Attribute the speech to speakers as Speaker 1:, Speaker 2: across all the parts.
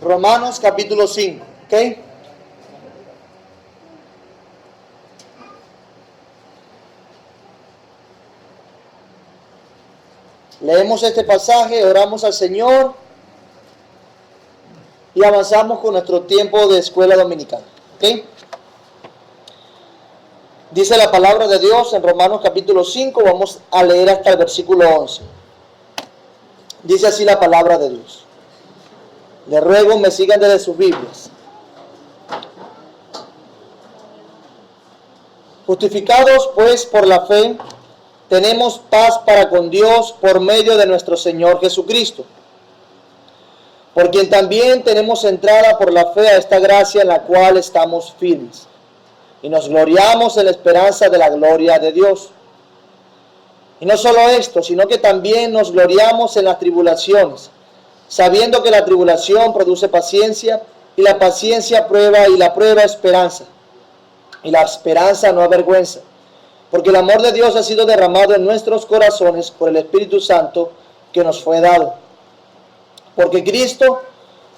Speaker 1: Romanos capítulo 5, ¿ok? Leemos este pasaje, oramos al Señor y avanzamos con nuestro tiempo de escuela dominical, ¿ok? Dice la palabra de Dios en Romanos capítulo 5, vamos a leer hasta el versículo 11. Dice así la palabra de Dios. Les ruego me sigan desde sus Biblias. Justificados pues por la fe, tenemos paz para con Dios por medio de nuestro Señor Jesucristo, por quien también tenemos entrada por la fe a esta gracia en la cual estamos firmes, y nos gloriamos en la esperanza de la gloria de Dios. Y no solo esto, sino que también nos gloriamos en las tribulaciones, sabiendo que la tribulación produce paciencia, y la paciencia prueba, y la prueba esperanza, y la esperanza no avergüenza, porque el amor de Dios ha sido derramado en nuestros corazones por el Espíritu Santo que nos fue dado. Porque Cristo,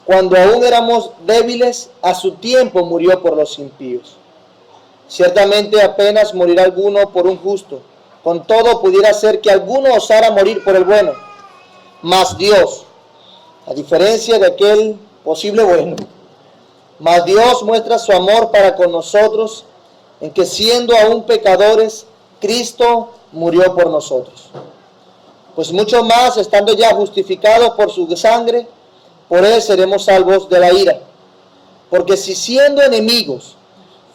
Speaker 1: cuando aún éramos débiles, a su tiempo murió por los impíos. Ciertamente apenas morirá alguno por un justo, con todo pudiera ser que alguno osara morir por el bueno. Mas Dios, a diferencia de aquel posible bueno, mas Dios muestra su amor para con nosotros, en que siendo aún pecadores, Cristo murió por nosotros. Pues mucho más, estando ya justificados por su sangre, por él seremos salvos de la ira. Porque si siendo enemigos,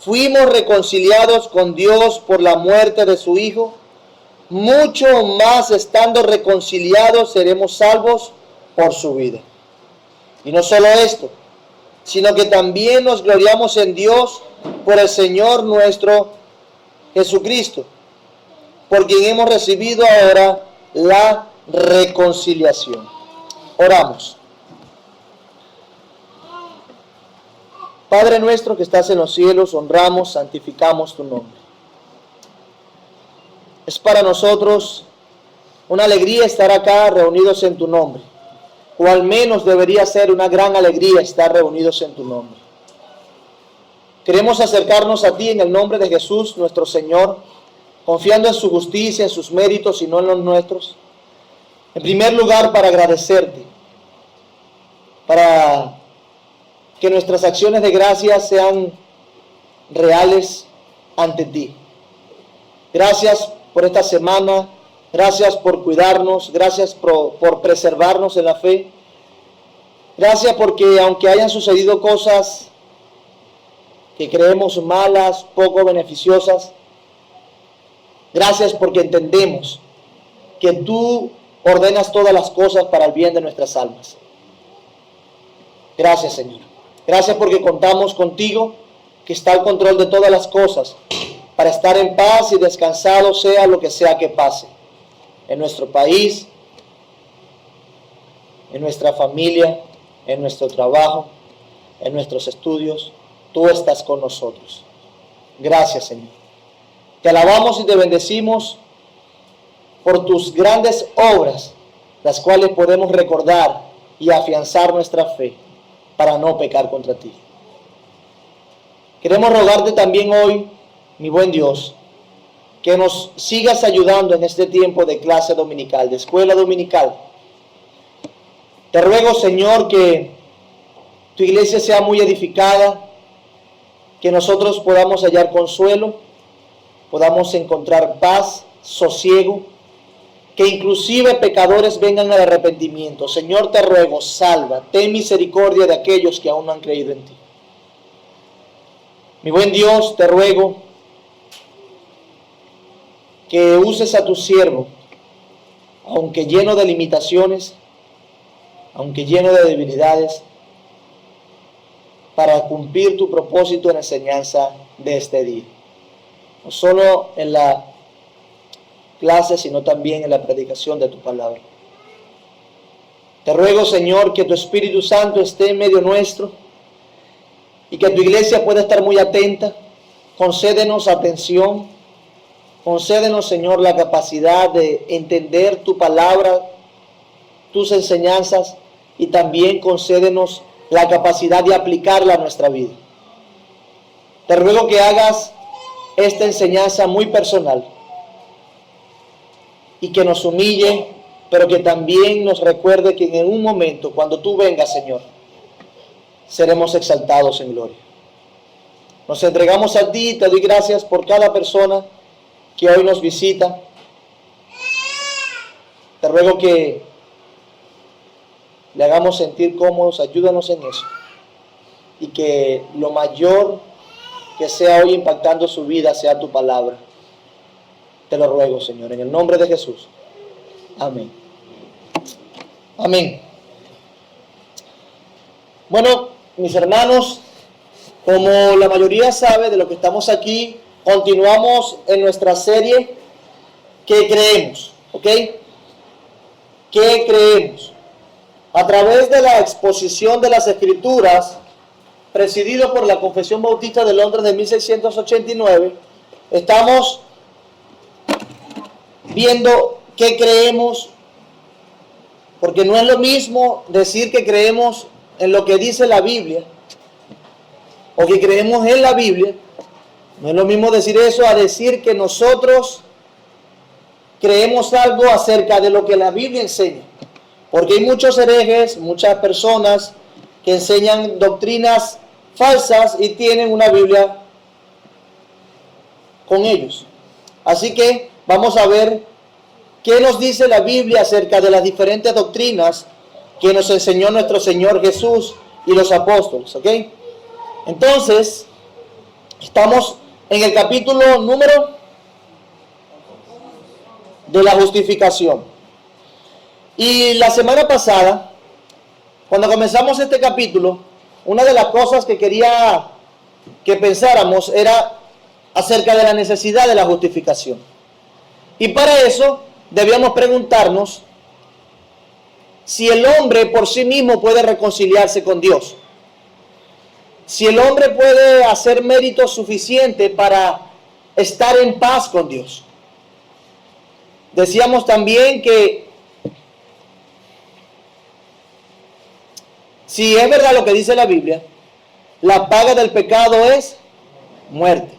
Speaker 1: fuimos reconciliados con Dios por la muerte de su Hijo, mucho más estando reconciliados seremos salvos por su vida. Y no solo esto, sino que también nos gloriamos en Dios por el Señor nuestro Jesucristo, por quien hemos recibido ahora la reconciliación. Oramos. Padre nuestro que estás en los cielos, honramos, santificamos tu nombre. Es para nosotros una alegría estar acá reunidos en tu nombre, o al menos debería ser una gran alegría estar reunidos en tu nombre. Queremos acercarnos a ti en el nombre de Jesús, nuestro Señor, confiando en su justicia, en sus méritos y no en los nuestros. En primer lugar, para agradecerte, para que nuestras acciones de gracia sean reales ante ti. Gracias por esta semana, gracias por cuidarnos, gracias por preservarnos en la fe. Gracias porque aunque hayan sucedido cosas que creemos malas, poco beneficiosas, gracias porque entendemos que tú ordenas todas las cosas para el bien de nuestras almas. Gracias, Señor. Gracias porque contamos contigo, que está al control de todas las cosas, para estar en paz y descansado sea lo que sea que pase, en nuestro país, en nuestra familia, en nuestro trabajo, en nuestros estudios. Tú estás con nosotros. Gracias, Señor. Te alabamos y te bendecimos por tus grandes obras, las cuales podemos recordar y afianzar nuestra fe para no pecar contra ti. Queremos rogarte también hoy, mi buen Dios, que nos sigas ayudando en este tiempo de clase dominical, de escuela dominical. Te ruego, Señor, que tu iglesia sea muy edificada, que nosotros podamos hallar consuelo, podamos encontrar paz, sosiego, que inclusive pecadores vengan al arrepentimiento. Señor, te ruego, salva, ten misericordia de aquellos que aún no han creído en ti. Mi buen Dios, te ruego que uses a tu siervo, aunque lleno de limitaciones, aunque lleno de debilidades, para cumplir tu propósito en la enseñanza de este día. No solo en la clase, sino también en la predicación de tu palabra. Te ruego, Señor, que tu Espíritu Santo esté en medio nuestro y que tu iglesia pueda estar muy atenta. Concédenos atención. Concédenos, Señor, la capacidad de entender tu palabra, tus enseñanzas, y también concédenos la capacidad de aplicarla a nuestra vida. Te ruego que hagas esta enseñanza muy personal y que nos humille, pero que también nos recuerde que en un momento, cuando tú vengas, Señor, seremos exaltados en gloria. Nos entregamos a ti y te doy gracias por cada persona que hoy nos visita. Te ruego que le hagamos sentir cómodos, ayúdanos en eso. Y que lo mayor que sea hoy impactando su vida sea tu palabra. Te lo ruego, Señor, en el nombre de Jesús. Amén. Amén. Bueno, mis hermanos, como la mayoría sabe de lo que estamos aquí, continuamos en nuestra serie ¿Qué creemos? ¿Ok? ¿Qué creemos? A través de la exposición de las Escrituras, presidido por la Confesión Bautista de Londres de 1689, estamos viendo qué creemos, porque no es lo mismo decir que creemos en lo que dice la Biblia o que creemos en la Biblia. No es lo mismo decir eso a decir que nosotros creemos algo acerca de lo que la Biblia enseña. Porque hay muchos herejes, muchas personas que enseñan doctrinas falsas y tienen una Biblia con ellos. Así que vamos a ver qué nos dice la Biblia acerca de las diferentes doctrinas que nos enseñó nuestro Señor Jesús y los apóstoles. ¿Ok? Entonces, estamos en el capítulo número de la justificación. Y la semana pasada, cuando comenzamos este capítulo, una de las cosas que quería que pensáramos era acerca de la necesidad de la justificación. Y para eso debíamos preguntarnos si el hombre por sí mismo puede reconciliarse con Dios. Si el hombre puede hacer mérito suficiente para estar en paz con Dios. Decíamos también que si es verdad lo que dice la Biblia, la paga del pecado es muerte.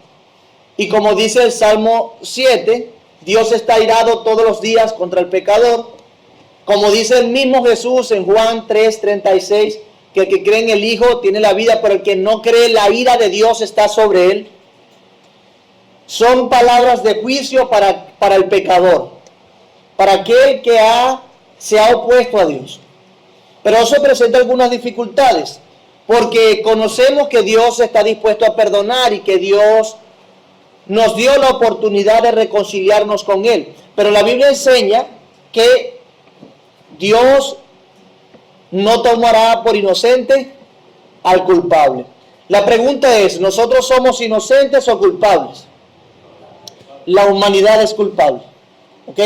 Speaker 1: Y como dice el Salmo 7, Dios está irado todos los días contra el pecador. Como dice el mismo Jesús en Juan 3:36, que el que cree en el Hijo tiene la vida, pero el que no cree, la ira de Dios está sobre él. Son palabras de juicio para el pecador, para aquel que se ha opuesto a Dios. Pero eso presenta algunas dificultades, porque conocemos que Dios está dispuesto a perdonar y que Dios nos dio la oportunidad de reconciliarnos con Él. Pero la Biblia enseña que Dios no tomará por inocente al culpable. La pregunta es, ¿nosotros somos inocentes o culpables? La humanidad es culpable. ¿Ok?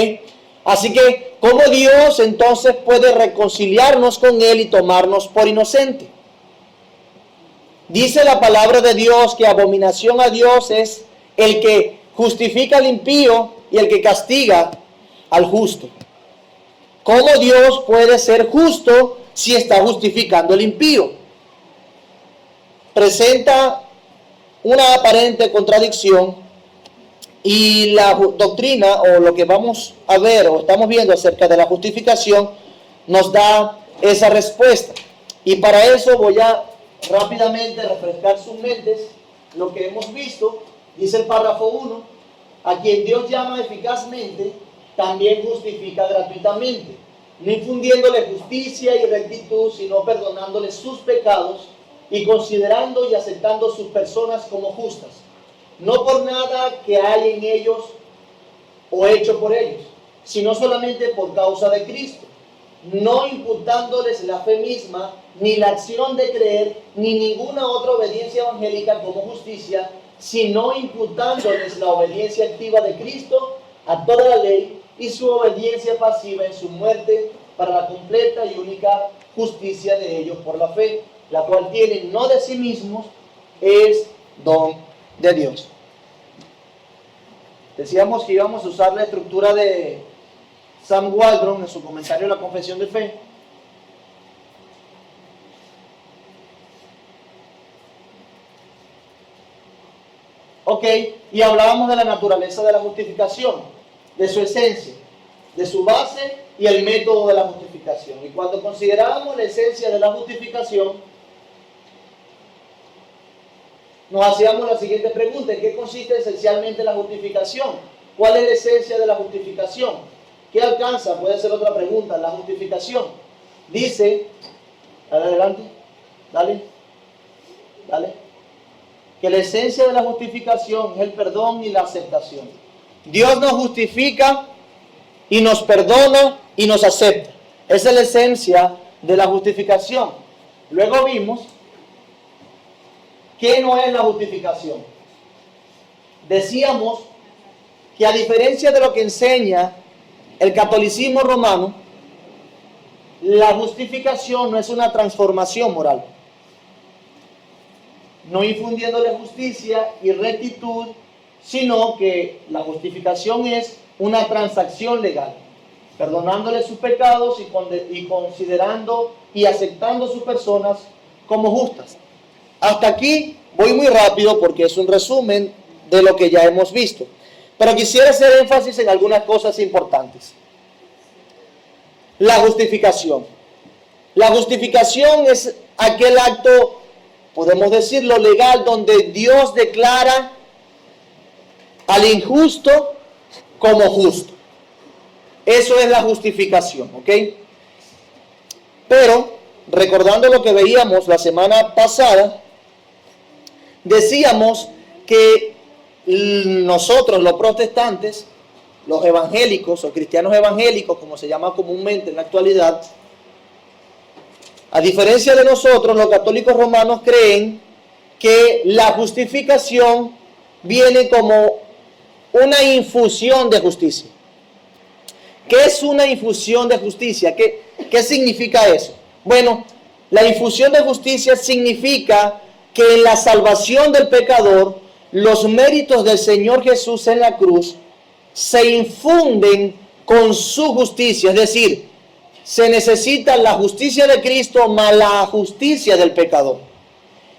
Speaker 1: Así que, ¿cómo Dios entonces puede reconciliarnos con Él y tomarnos por inocente? Dice la palabra de Dios que abominación a Dios es el que justifica al impío y el que castiga al justo. ¿Cómo Dios puede ser justo si está justificando al impío? Presenta una aparente contradicción. Y la doctrina, o lo que vamos a ver o estamos viendo acerca de la justificación, nos da esa respuesta. Y para eso voy a rápidamente refrescar sus mentes lo que hemos visto. Dice el párrafo 1, a quien Dios llama eficazmente, también justifica gratuitamente, no infundiéndole justicia y rectitud, sino perdonándole sus pecados y considerando y aceptando sus personas como justas. No por nada que hay en ellos o hecho por ellos, sino solamente por causa de Cristo, no imputándoles la fe misma, ni la acción de creer, ni ninguna otra obediencia evangélica como justicia, sino imputándoles la obediencia activa de Cristo a toda la ley y su obediencia pasiva en su muerte para la completa y única justicia de ellos por la fe, la cual tienen no de sí mismos, es don de Dios. Decíamos que íbamos a usar la estructura de Sam Waldron en su comentario a la Confesión de Fe. Ok, y hablábamos de la naturaleza de la justificación, de su esencia, de su base y el método de la justificación. Y cuando considerábamos la esencia de la justificación, nos hacíamos la siguiente pregunta: ¿en qué consiste esencialmente la justificación? ¿Cuál es la esencia de la justificación? ¿Qué alcanza? Puede ser otra pregunta. La justificación dice, dale adelante, dale, que la esencia de la justificación es el perdón y la aceptación. Dios nos justifica y nos perdona y nos acepta. Esa es la esencia de la justificación. Luego vimos ¿qué no es la justificación? Decíamos que a diferencia de lo que enseña el catolicismo romano, la justificación no es una transformación moral, no infundiéndole justicia y rectitud, sino que la justificación es una transacción legal, perdonándole sus pecados y considerando y aceptando sus personas como justas. Hasta aquí voy muy rápido porque es un resumen de lo que ya hemos visto. Pero quisiera hacer énfasis en algunas cosas importantes. La justificación. La justificación es aquel acto, podemos decirlo, legal, donde Dios declara al injusto como justo. Eso es la justificación, ¿ok? Pero, recordando lo que veíamos la semana pasada, decíamos que nosotros, los protestantes, los evangélicos o cristianos evangélicos, como se llama comúnmente en la actualidad, a diferencia de nosotros, los católicos romanos creen que la justificación viene como una infusión de justicia. ¿Qué es una infusión de justicia? ¿Qué significa eso? Bueno, la infusión de justicia significa que en la salvación del pecador, los méritos del Señor Jesús en la cruz se infunden con su justicia, es decir, se necesita la justicia de Cristo más la justicia del pecador.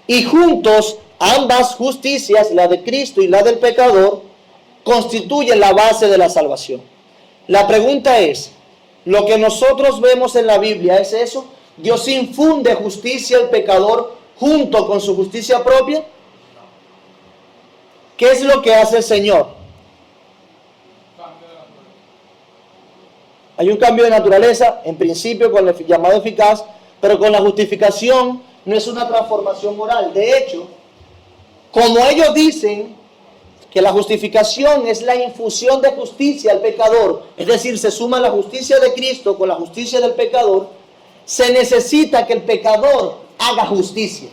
Speaker 1: Y juntos, ambas justicias, la de Cristo y la del pecador, constituyen la base de la salvación. La pregunta es, ¿lo que nosotros vemos en la Biblia es eso? ¿Dios infunde justicia al pecador junto con su justicia propia? ¿Qué es lo que hace el Señor? Hay un cambio de naturaleza, en principio con el llamado eficaz, pero con la justificación no es una transformación moral. De hecho, como ellos dicen que la justificación es la infusión de justicia al pecador, es decir, se suma la justicia de Cristo con la justicia del pecador, se necesita que el pecador haga justicia.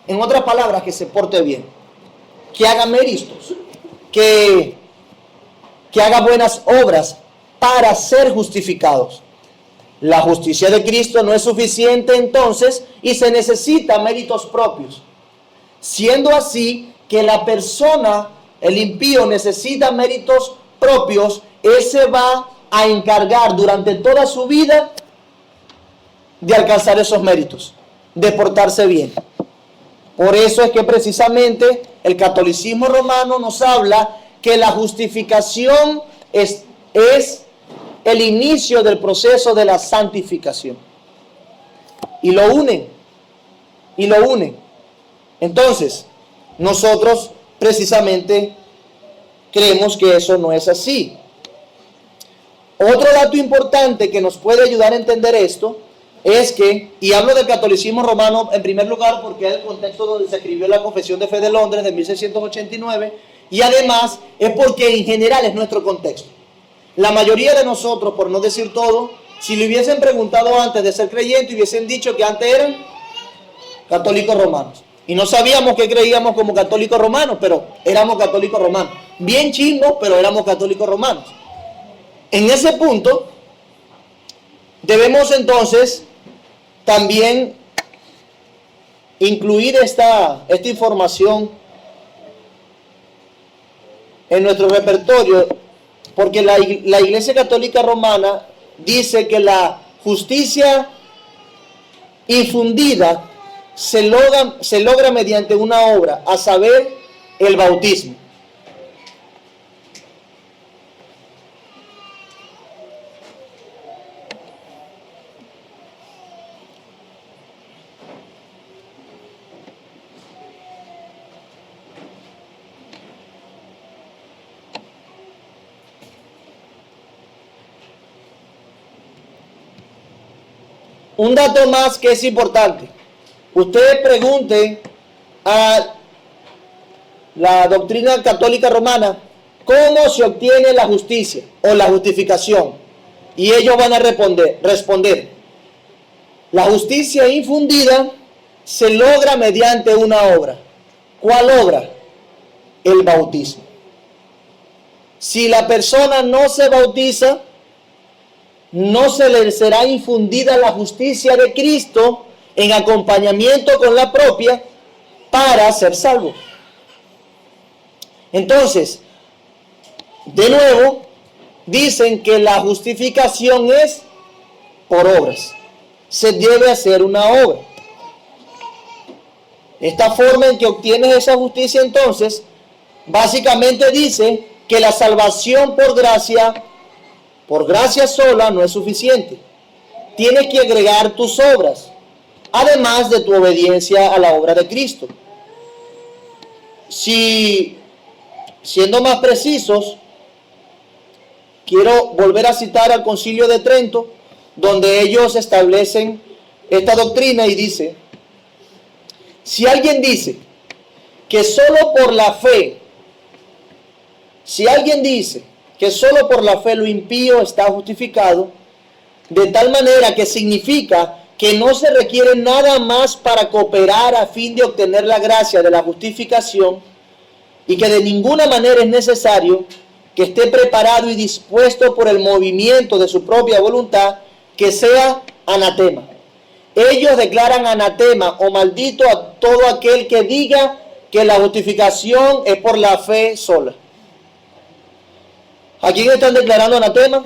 Speaker 1: En otras palabras, que se porte bien, que haga méritos, que haga buenas obras para ser justificados. La justicia de Cristo no es suficiente entonces y se necesita méritos propios. Siendo así que la persona, el impío, necesita méritos propios, él se va a encargar durante toda su vida de alcanzar esos méritos, de portarse bien. Por eso es que precisamente el catolicismo romano nos habla que la justificación es el inicio del proceso de la santificación. Y lo unen. Entonces, nosotros precisamente creemos que eso no es así. Otro dato importante que nos puede ayudar a entender esto es que, y hablo del catolicismo romano en primer lugar porque es el contexto donde se escribió la Confesión de Fe de Londres de 1689, y además es porque en general es nuestro contexto. La mayoría de nosotros, por no decir todo, si le hubiesen preguntado antes de ser creyente, hubiesen dicho que antes eran católicos romanos. Y no sabíamos qué creíamos como católicos romanos, pero éramos católicos romanos. Bien chingos, pero éramos católicos romanos. En ese punto, debemos entonces también incluir esta información en nuestro repertorio, porque la Iglesia Católica Romana dice que la justicia infundida se logra mediante una obra, a saber, el bautismo. Un dato más que es importante. Usted pregunte a la doctrina católica romana cómo se obtiene la justicia o la justificación. Y ellos van a responder. La justicia infundida se logra mediante una obra. ¿Cuál obra? El bautismo. Si la persona no se bautiza, no se le será infundida la justicia de Cristo en acompañamiento con la propia para ser salvo. Entonces, de nuevo, dicen que la justificación es por obras. Se debe hacer una obra. Esta forma en que obtienes esa justicia, entonces, básicamente dice que la salvación por gracia sola no es suficiente. Tienes que agregar tus obras, además de tu obediencia a la obra de Cristo. Si, siendo más precisos, quiero volver a citar al Concilio de Trento, donde ellos establecen esta doctrina y dice: si alguien dice que solo por la fe, lo impío está justificado, de tal manera que significa que no se requiere nada más para cooperar a fin de obtener la gracia de la justificación, y que de ninguna manera es necesario que esté preparado y dispuesto por el movimiento de su propia voluntad, que sea anatema. Ellos declaran anatema o maldito a todo aquel que diga que la justificación es por la fe sola. ¿A quién están declarando anatema?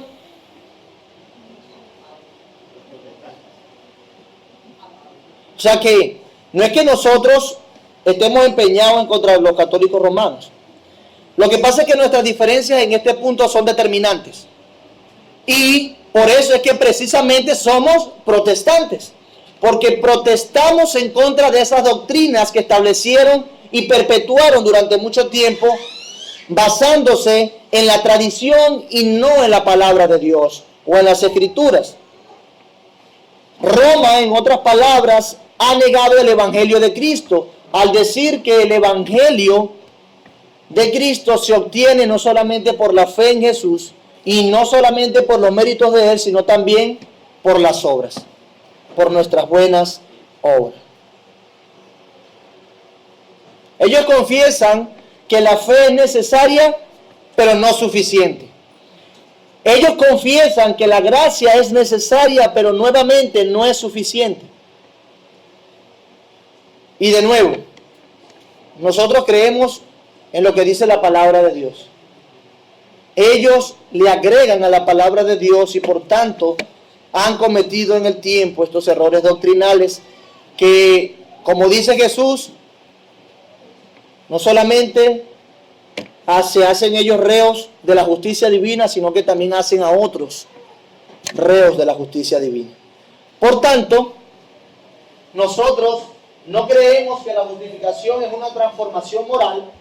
Speaker 1: O sea que no es que nosotros estemos empeñados en contra de los católicos romanos. Lo que pasa es que nuestras diferencias en este punto son determinantes. Y por eso es que precisamente somos protestantes. Porque protestamos en contra de esas doctrinas que establecieron y perpetuaron durante mucho tiempo, basándose en la tradición y no en la palabra de Dios o en las escrituras. Roma, en otras palabras, ha negado el evangelio de Cristo al decir que el evangelio de Cristo se obtiene no solamente por la fe en Jesús y no solamente por los méritos de Él, sino también por las obras, por nuestras buenas obras. Ellos confiesan que la fe es necesaria, pero no suficiente. Ellos confiesan que la gracia es necesaria, pero nuevamente no es suficiente. Y de nuevo, nosotros creemos en lo que dice la palabra de Dios. Ellos le agregan a la palabra de Dios y por tanto han cometido en el tiempo estos errores doctrinales que, como dice Jesús, no solamente se hacen ellos reos de la justicia divina, sino que también hacen a otros reos de la justicia divina. Por tanto, nosotros no creemos que la justificación es una transformación moral.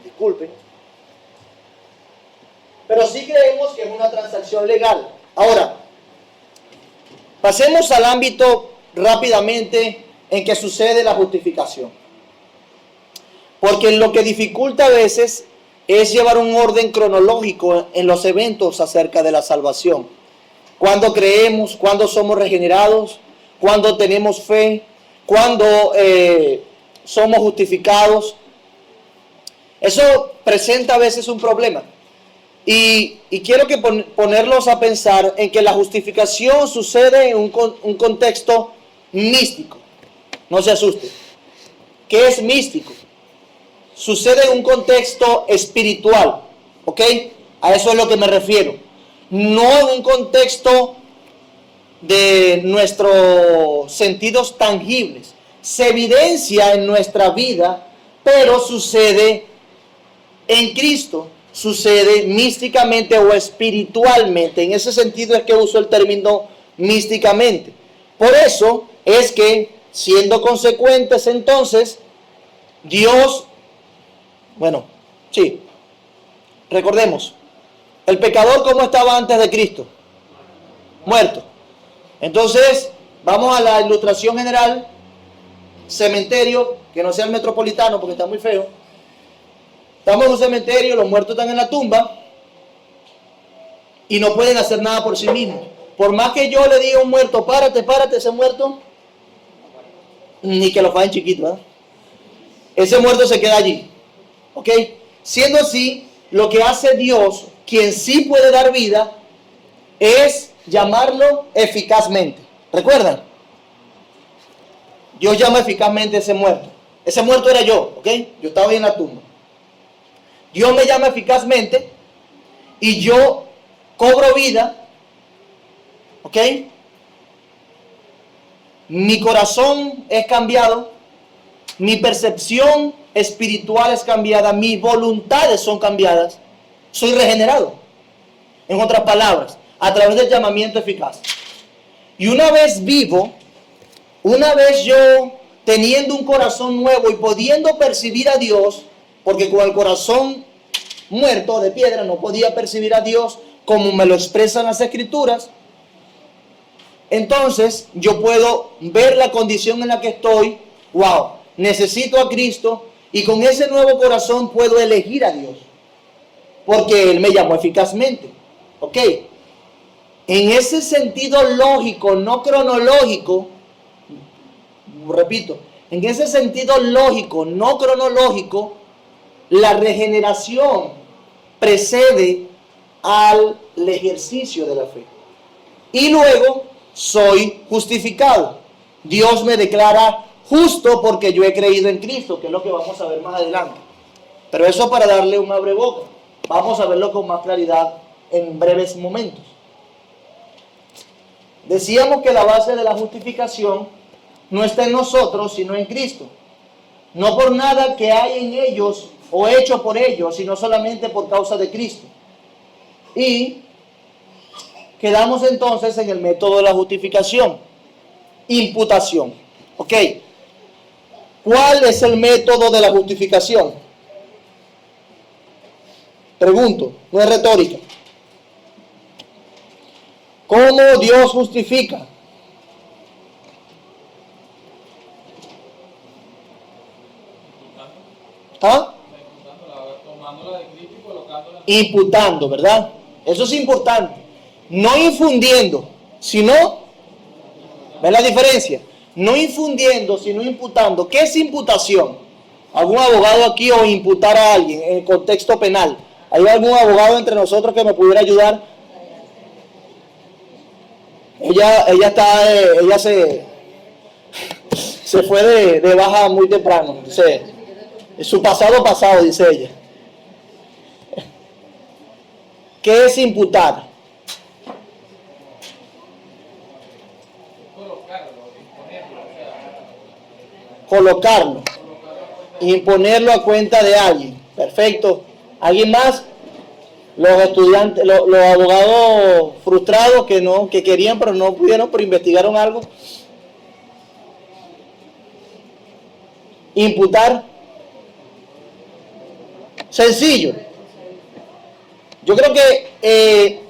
Speaker 1: Disculpen. Pero sí creemos que es una transacción legal. Ahora, pasemos al ámbito rápidamente en que sucede la justificación. Porque lo que dificulta a veces es llevar un orden cronológico en los eventos acerca de la salvación. Cuando creemos, cuando somos regenerados, cuando tenemos fe, cuando somos justificados. Eso presenta a veces un problema. Y quiero que ponerlos a pensar en que la justificación sucede en un contexto místico. No se asuste. ¿Qué es místico? Sucede en un contexto espiritual, ¿ok? A eso es lo que me refiero. No en un contexto de nuestros sentidos tangibles. Se evidencia en nuestra vida, pero sucede en Cristo. Sucede místicamente o espiritualmente. En ese sentido es que uso el término místicamente. Por eso es que, siendo consecuentes entonces, Dios... Bueno, sí. Recordemos, el pecador, ¿cómo estaba antes de Cristo? Muerto. Entonces, vamos a la ilustración general. Cementerio, que no sea el Metropolitano porque está muy feo. Estamos en un cementerio, los muertos están en la tumba y no pueden hacer nada por sí mismos. Por más que yo le diga a un muerto, párate, párate, ese muerto, ni que lo fajen chiquito, ¿eh? Ese muerto se queda allí. ¿Ok? Siendo así, lo que hace Dios, quien sí puede dar vida, es llamarlo eficazmente. ¿Recuerdan? Dios llama eficazmente a ese muerto. Ese muerto era yo, ¿ok? Yo estaba ahí en la tumba. Dios me llama eficazmente y yo cobro vida, ¿ok? Mi corazón es cambiado, mi percepción espiritual es cambiada, mis voluntades son cambiadas, soy regenerado. En otras palabras, a través del llamamiento eficaz. Y una vez vivo, una vez yo teniendo un corazón nuevo y pudiendo percibir a Dios, porque con el corazón muerto de piedra no podía percibir a Dios como me lo expresan las Escrituras, entonces yo puedo ver la condición en la que estoy. Wow, necesito a Cristo, y con ese nuevo corazón puedo elegir a Dios, porque Él me llamó eficazmente. Ok, en ese sentido lógico, no cronológico, repito, en ese sentido lógico, no cronológico, la regeneración precede al ejercicio de la fe. Y luego soy justificado. Dios me declara justo porque yo he creído en Cristo, que es lo que vamos a ver más adelante. Pero eso para darle un abreboca. Vamos a verlo con más claridad en breves momentos. Decíamos que la base de la justificación no está en nosotros, sino en Cristo. No por nada que hay en ellos o hecho por ellos, sino solamente por causa de Cristo. Y quedamos entonces en el método de la justificación. Imputación. Ok. ¿Cuál es el método de la justificación? Pregunto, no es retórica. ¿Cómo Dios justifica? ¿Ah? Imputando, ¿verdad? Eso es importante. No infundiendo, sino, ¿ven la diferencia? No infundiendo, sino imputando. ¿Qué es imputación? ¿Algún abogado aquí o imputar a alguien en el contexto penal? ¿Hay algún abogado entre nosotros que me pudiera ayudar? Ella se fue de baja muy temprano. Dice, su pasado, dice ella. ¿Qué es imputar? Colocarlo. Imponerlo a cuenta de alguien. Perfecto. ¿Alguien más? Los estudiantes, los abogados frustrados que querían pero no pudieron, pero investigaron algo. Imputar. Sencillo. Yo creo que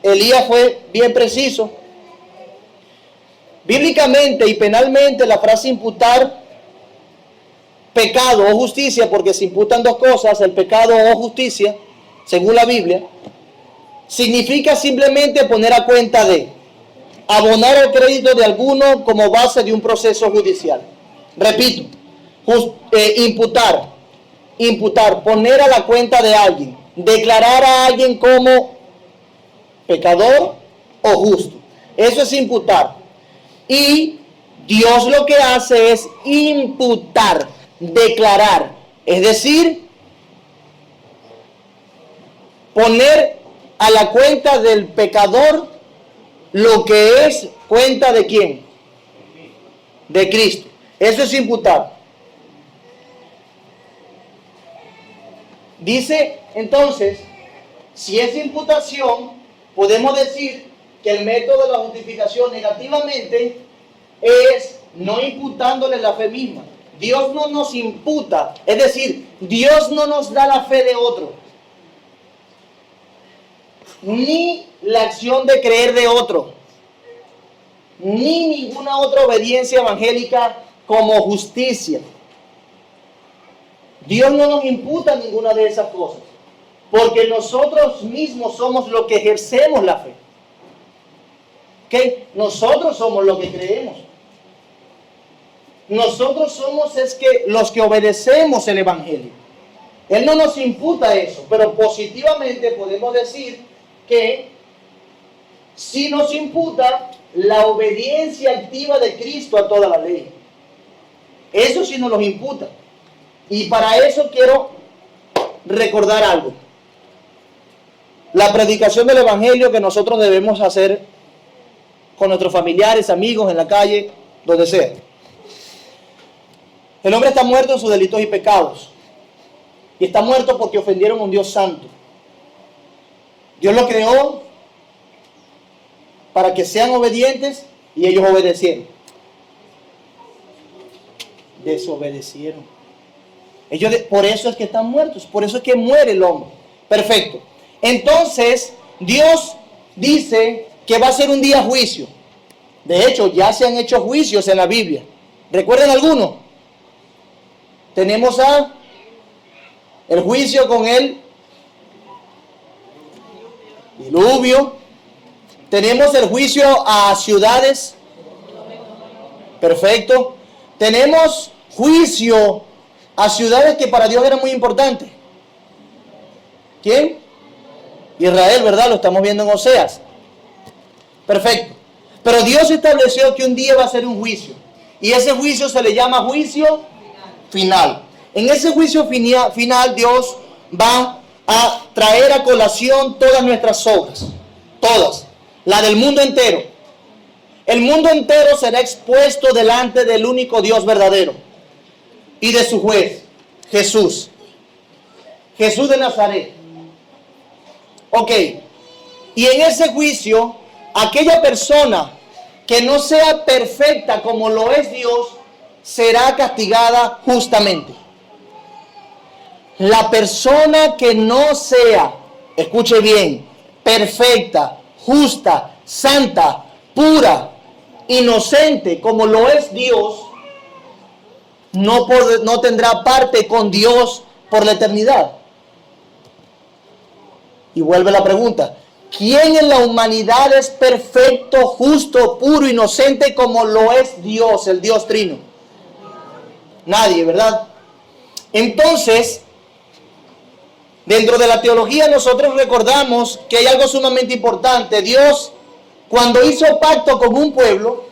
Speaker 1: Elías fue bien preciso. Bíblicamente y penalmente la frase imputar pecado o justicia, porque se imputan dos cosas, el pecado o justicia, según la Biblia, significa simplemente poner a cuenta de, abonar el crédito de alguno como base de un proceso judicial. Repito, imputar, poner a la cuenta de alguien, declarar a alguien como pecador o justo. Eso es imputar. Y Dios lo que hace es imputar, declarar, es decir, poner a la cuenta del pecador lo que es cuenta de ¿quién? De Cristo. Eso es imputar. Dice entonces, si es imputación, podemos decir que el método de la justificación negativamente es no imputándole la fe misma. Dios no nos imputa, es decir, Dios no nos da la fe de otro, ni la acción de creer de otro. ni ninguna otra obediencia evangélica como justicia. Dios no nos imputa ninguna de esas cosas, porque nosotros mismos somos los que ejercemos la fe. ¿Okay? Nosotros somos los que creemos. Nosotros somos los que obedecemos el Evangelio. Él no nos imputa eso, pero positivamente podemos decir que sí nos imputa la obediencia activa de Cristo a toda la ley. Eso sí nos los imputa. Y para eso quiero recordar algo. La predicación del Evangelio que nosotros debemos hacer con nuestros familiares, amigos, en la calle, donde sea. El hombre está muerto en sus delitos y pecados. Y está muerto porque ofendieron a un Dios santo. Dios lo creó para que sean obedientes y ellos obedecieron. Desobedecieron. Por eso es que están muertos, por eso es que muere el hombre. Perfecto. Entonces, Dios dice que va a ser un día juicio. De hecho, ya se han hecho juicios en la Biblia. ¿Recuerdan alguno? Tenemos el juicio con el diluvio. Tenemos el juicio a ciudades. Perfecto. Tenemos juicio a ciudades que para Dios eran muy importantes. ¿Quién? Israel, ¿verdad? Lo estamos viendo en Oseas. Perfecto. Pero Dios estableció que un día va a ser un juicio. Y ese juicio se le llama juicio final. En ese juicio final Dios va a traer a colación todas nuestras obras. Todas. La del mundo entero. El mundo entero será expuesto delante del único Dios verdadero y de su juez, Jesús. Jesús de Nazaret. Ok. Y en ese juicio, aquella persona que no sea perfecta como lo es Dios, será castigada justamente. La persona que no sea, escuche bien, perfecta, justa, santa, pura, inocente como lo es Dios, no tendrá parte con Dios por la eternidad. Y vuelve la pregunta: ¿quién en la humanidad es perfecto, justo, puro, inocente como lo es Dios, el Dios Trino? Nadie, ¿verdad? Entonces, dentro de la teología nosotros recordamos que hay algo sumamente importante. Dios, cuando hizo pacto con un pueblo,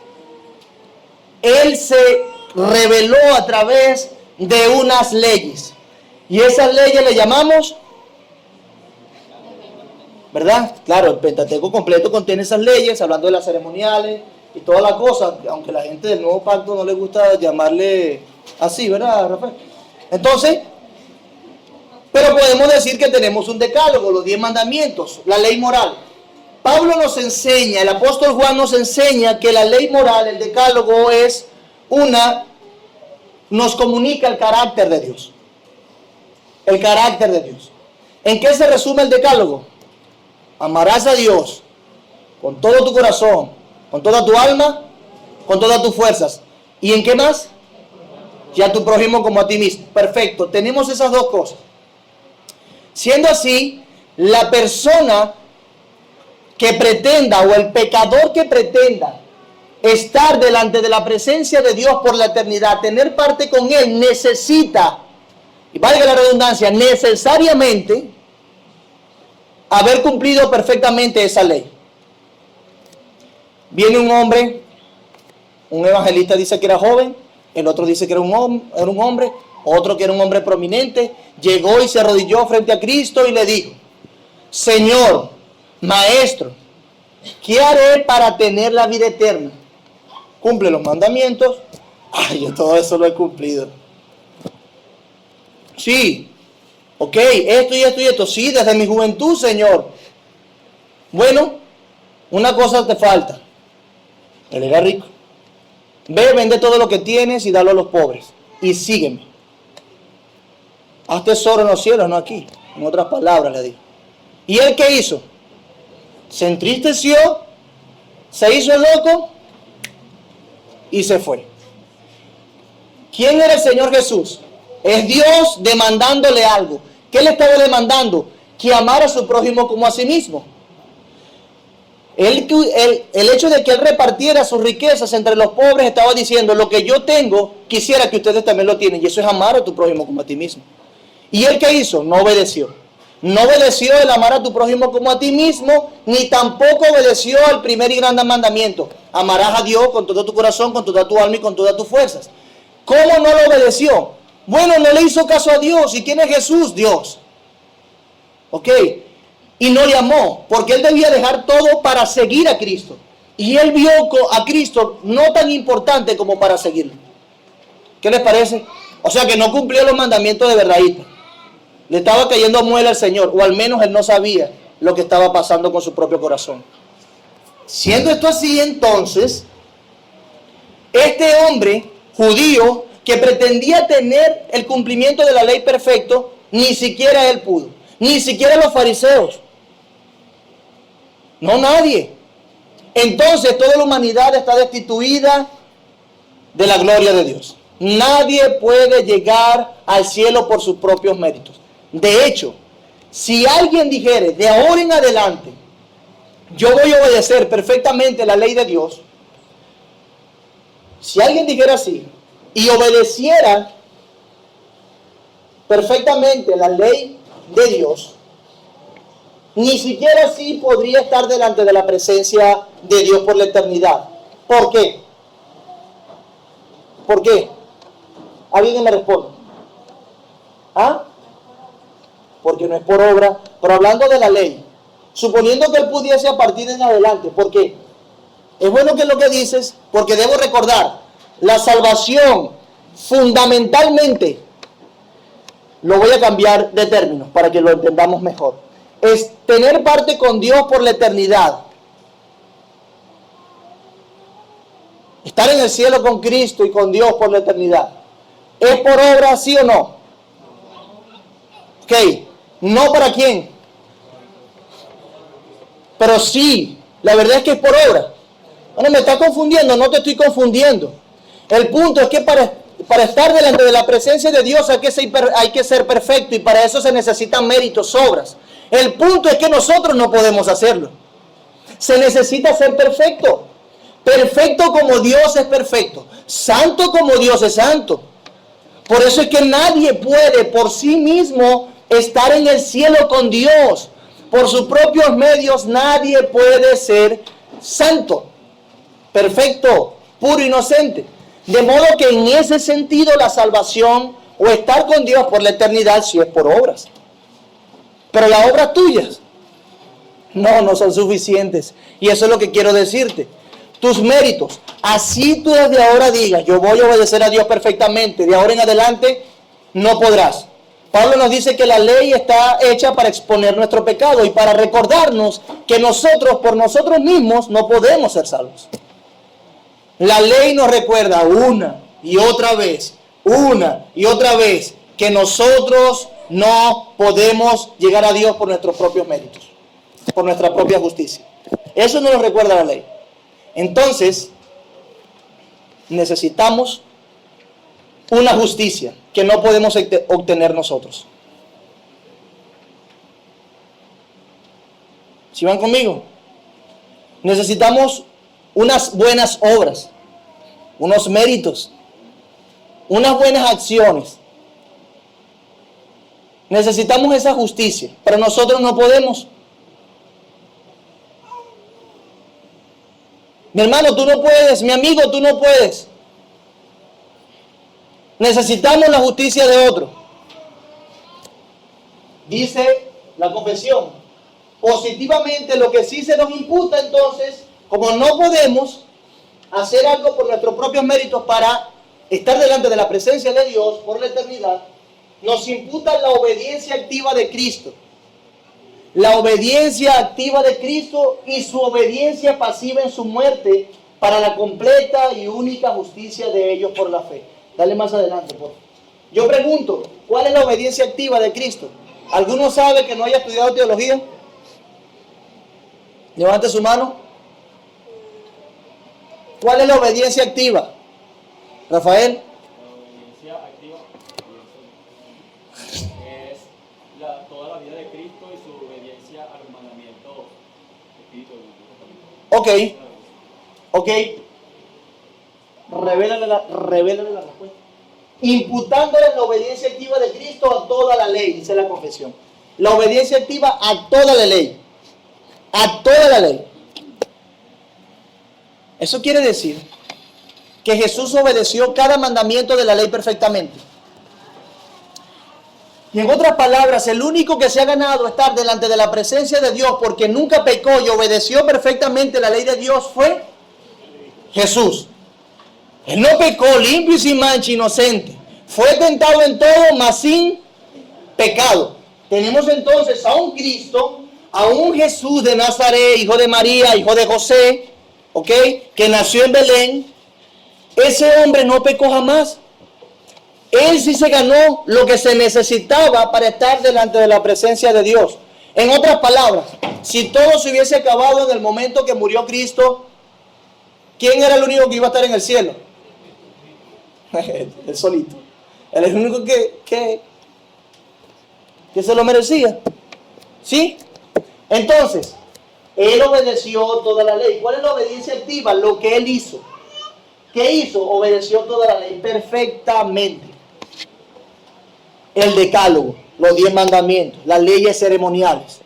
Speaker 1: Él se reveló a través de unas leyes. Y esas leyes le llamamos, ¿verdad? Claro, el Pentateuco completo contiene esas leyes, hablando de las ceremoniales y toda la cosa, aunque la gente del nuevo pacto no le gusta llamarle así, ¿verdad, Rafael? Entonces, pero podemos decir que tenemos un decálogo, los 10 mandamientos, la ley moral. Pablo nos enseña, el apóstol Juan nos enseña que la ley moral, el decálogo, nos comunica el carácter de Dios. El carácter de Dios. ¿En qué se resume el decálogo? Amarás a Dios con todo tu corazón, con toda tu alma, con todas tus fuerzas. ¿Y en qué más? Y a tu prójimo como a ti mismo. Perfecto, tenemos esas dos cosas. Siendo así, la persona que pretenda, o el pecador que pretenda estar delante de la presencia de Dios por la eternidad, tener parte con Él, necesita, y valga la redundancia, necesariamente haber cumplido perfectamente esa ley. Viene un hombre, un evangelista dice que era joven, el otro dice que era un hombre, otro que era un hombre prominente, llegó y se arrodilló frente a Cristo y le dijo: Señor, Maestro, ¿qué haré para tener la vida eterna? Cumple los mandamientos. Ay, yo todo eso lo he cumplido. Sí, ok, esto y esto y esto. Sí, desde mi juventud, Señor. Bueno, una cosa te falta. Él era rico. Ve, vende todo lo que tienes y dalo a los pobres. Y sígueme. Haz tesoro en los cielos, no aquí. En otras palabras le dijo. ¿Y él qué hizo? Se entristeció, se hizo el loco y se fue. ¿Quién era el Señor Jesús? Es Dios demandándole algo. ¿Qué le estaba demandando? Que amara a su prójimo como a sí mismo. El hecho de que él repartiera sus riquezas entre los pobres estaba diciendo: lo que yo tengo, quisiera que ustedes también lo tienen. Y eso es amar a tu prójimo como a ti mismo. ¿Y él qué hizo? No obedeció. No obedeció el amar a tu prójimo como a ti mismo, ni tampoco obedeció al primer y gran mandamiento: amarás a Dios con todo tu corazón, con toda tu alma y con todas tus fuerzas. ¿Cómo no lo obedeció? Bueno, no le hizo caso a Dios. ¿Y quién es Jesús? Dios. ¿Ok? Y no le amó, porque él debía dejar todo para seguir a Cristo. Y él vio a Cristo no tan importante como para seguirlo. ¿Qué les parece? O sea que no cumplió los mandamientos de verdadito. Le estaba cayendo muela al Señor, o al menos él no sabía lo que estaba pasando con su propio corazón. Siendo esto así, entonces, este hombre judío que pretendía tener el cumplimiento de la ley perfecto, ni siquiera él pudo, ni siquiera los fariseos. No, nadie. Entonces toda la humanidad está destituida de la gloria de Dios. Nadie puede llegar al cielo por sus propios méritos. De hecho, si alguien dijere de ahora en adelante, yo voy a obedecer perfectamente la ley de Dios, si alguien dijera así y obedeciera perfectamente la ley de Dios, ni siquiera así podría estar delante de la presencia de Dios por la eternidad. ¿Por qué? ¿Por qué? ¿Alguien me responde? ¿Ah? Porque no es por obra. Pero hablando de la ley, suponiendo que él pudiese a partir en adelante, ¿por qué? Es bueno que lo que dices, porque debo recordar, la salvación fundamentalmente, lo voy a cambiar de términos para que lo entendamos mejor, es tener parte con Dios por la eternidad. Estar en el cielo con Cristo y con Dios por la eternidad. ¿Es por obra, sí o no? Ok, no para quién. Pero sí, la verdad es que es por obra. Bueno, me está confundiendo, no te estoy confundiendo. El punto es que para estar delante de la presencia de Dios hay que ser perfecto, y para eso se necesitan méritos, obras. El punto es que nosotros no podemos hacerlo. Se necesita ser perfecto. Perfecto como Dios es perfecto. Santo como Dios es santo. Por eso es que nadie puede por sí mismo estar en el cielo con Dios. Por sus propios medios nadie puede ser santo, perfecto, puro, inocente. De modo que en ese sentido la salvación o estar con Dios por la eternidad sí es por obras. Pero las obras tuyas no son suficientes. Y eso es lo que quiero decirte. Tus méritos, así tú desde ahora digas, yo voy a obedecer a Dios perfectamente, de ahora en adelante no podrás. Pablo nos dice que la ley está hecha para exponer nuestro pecado y para recordarnos que nosotros por nosotros mismos no podemos ser salvos. La ley nos recuerda una y otra vez que nosotros no podemos llegar a Dios por nuestros propios méritos, por nuestra propia justicia. Eso nos lo recuerda la ley. Entonces, necesitamos una justicia que no podemos obtener nosotros. ¿Sí van conmigo? Necesitamos unas buenas obras, unos méritos, unas buenas acciones. Necesitamos esa justicia, pero nosotros no podemos. Mi hermano, tú no puedes. Mi amigo, tú no puedes. Necesitamos la justicia de otro. Dice la confesión. Positivamente, lo que sí se nos imputa, entonces, como no podemos hacer algo por nuestros propios méritos para estar delante de la presencia de Dios por la eternidad, nos imputa la obediencia activa de Cristo. La obediencia activa de Cristo y su obediencia pasiva en su muerte para la completa y única justicia de ellos por la fe. Dale más adelante, por favor. Yo pregunto, ¿cuál es la obediencia activa de Cristo? ¿Alguno sabe que no haya estudiado teología? Levante su mano. ¿Cuál es la obediencia activa? Rafael.
Speaker 2: La obediencia activa es toda la vida de Cristo y su obediencia a los mandamientos espirituales.
Speaker 1: Ok. Revélale la respuesta. Imputándole la obediencia activa de Cristo a toda la ley, dice la confesión. La obediencia activa a toda la ley. A toda la ley. Eso quiere decir que Jesús obedeció cada mandamiento de la ley perfectamente. Y en otras palabras, el único que se ha ganado estar delante de la presencia de Dios porque nunca pecó y obedeció perfectamente la ley de Dios fue Jesús. Él no pecó, limpio y sin mancha, inocente. Fue tentado en todo, mas sin pecado. Tenemos entonces a un Cristo, a un Jesús de Nazaret, hijo de María, hijo de José, ¿ok? Que nació en Belén. Ese hombre no pecó jamás. Él sí se ganó lo que se necesitaba para estar delante de la presencia de Dios. En otras palabras, si todo se hubiese acabado en el momento que murió Cristo, ¿quién era el único que iba a estar en el cielo? Él solito. Él es el único que se lo merecía. ¿Sí? Entonces, él obedeció toda la ley. ¿Cuál es la obediencia activa? Lo que él hizo. ¿Qué hizo? Obedeció toda la ley perfectamente. El decálogo, los 10 mandamientos, las leyes ceremoniales.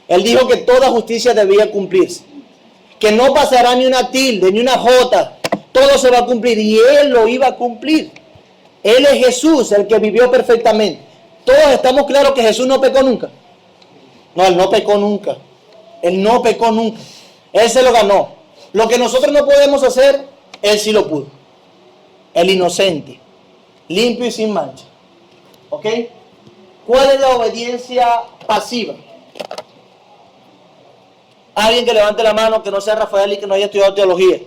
Speaker 1: Él dijo que toda justicia debía cumplirse. Que no pasará ni una tilde, ni una jota. Todo se va a cumplir y él lo iba a cumplir. Él es Jesús, el que vivió perfectamente. Todos estamos claros que Jesús no pecó nunca. No, él no pecó nunca. Él no pecó nunca. Él se lo ganó. Lo que nosotros no podemos hacer, él sí lo pudo. El inocente, limpio y sin mancha. ¿Ok? ¿Cuál es la obediencia pasiva? Alguien que levante la mano, que no sea Rafael y que no haya estudiado teología.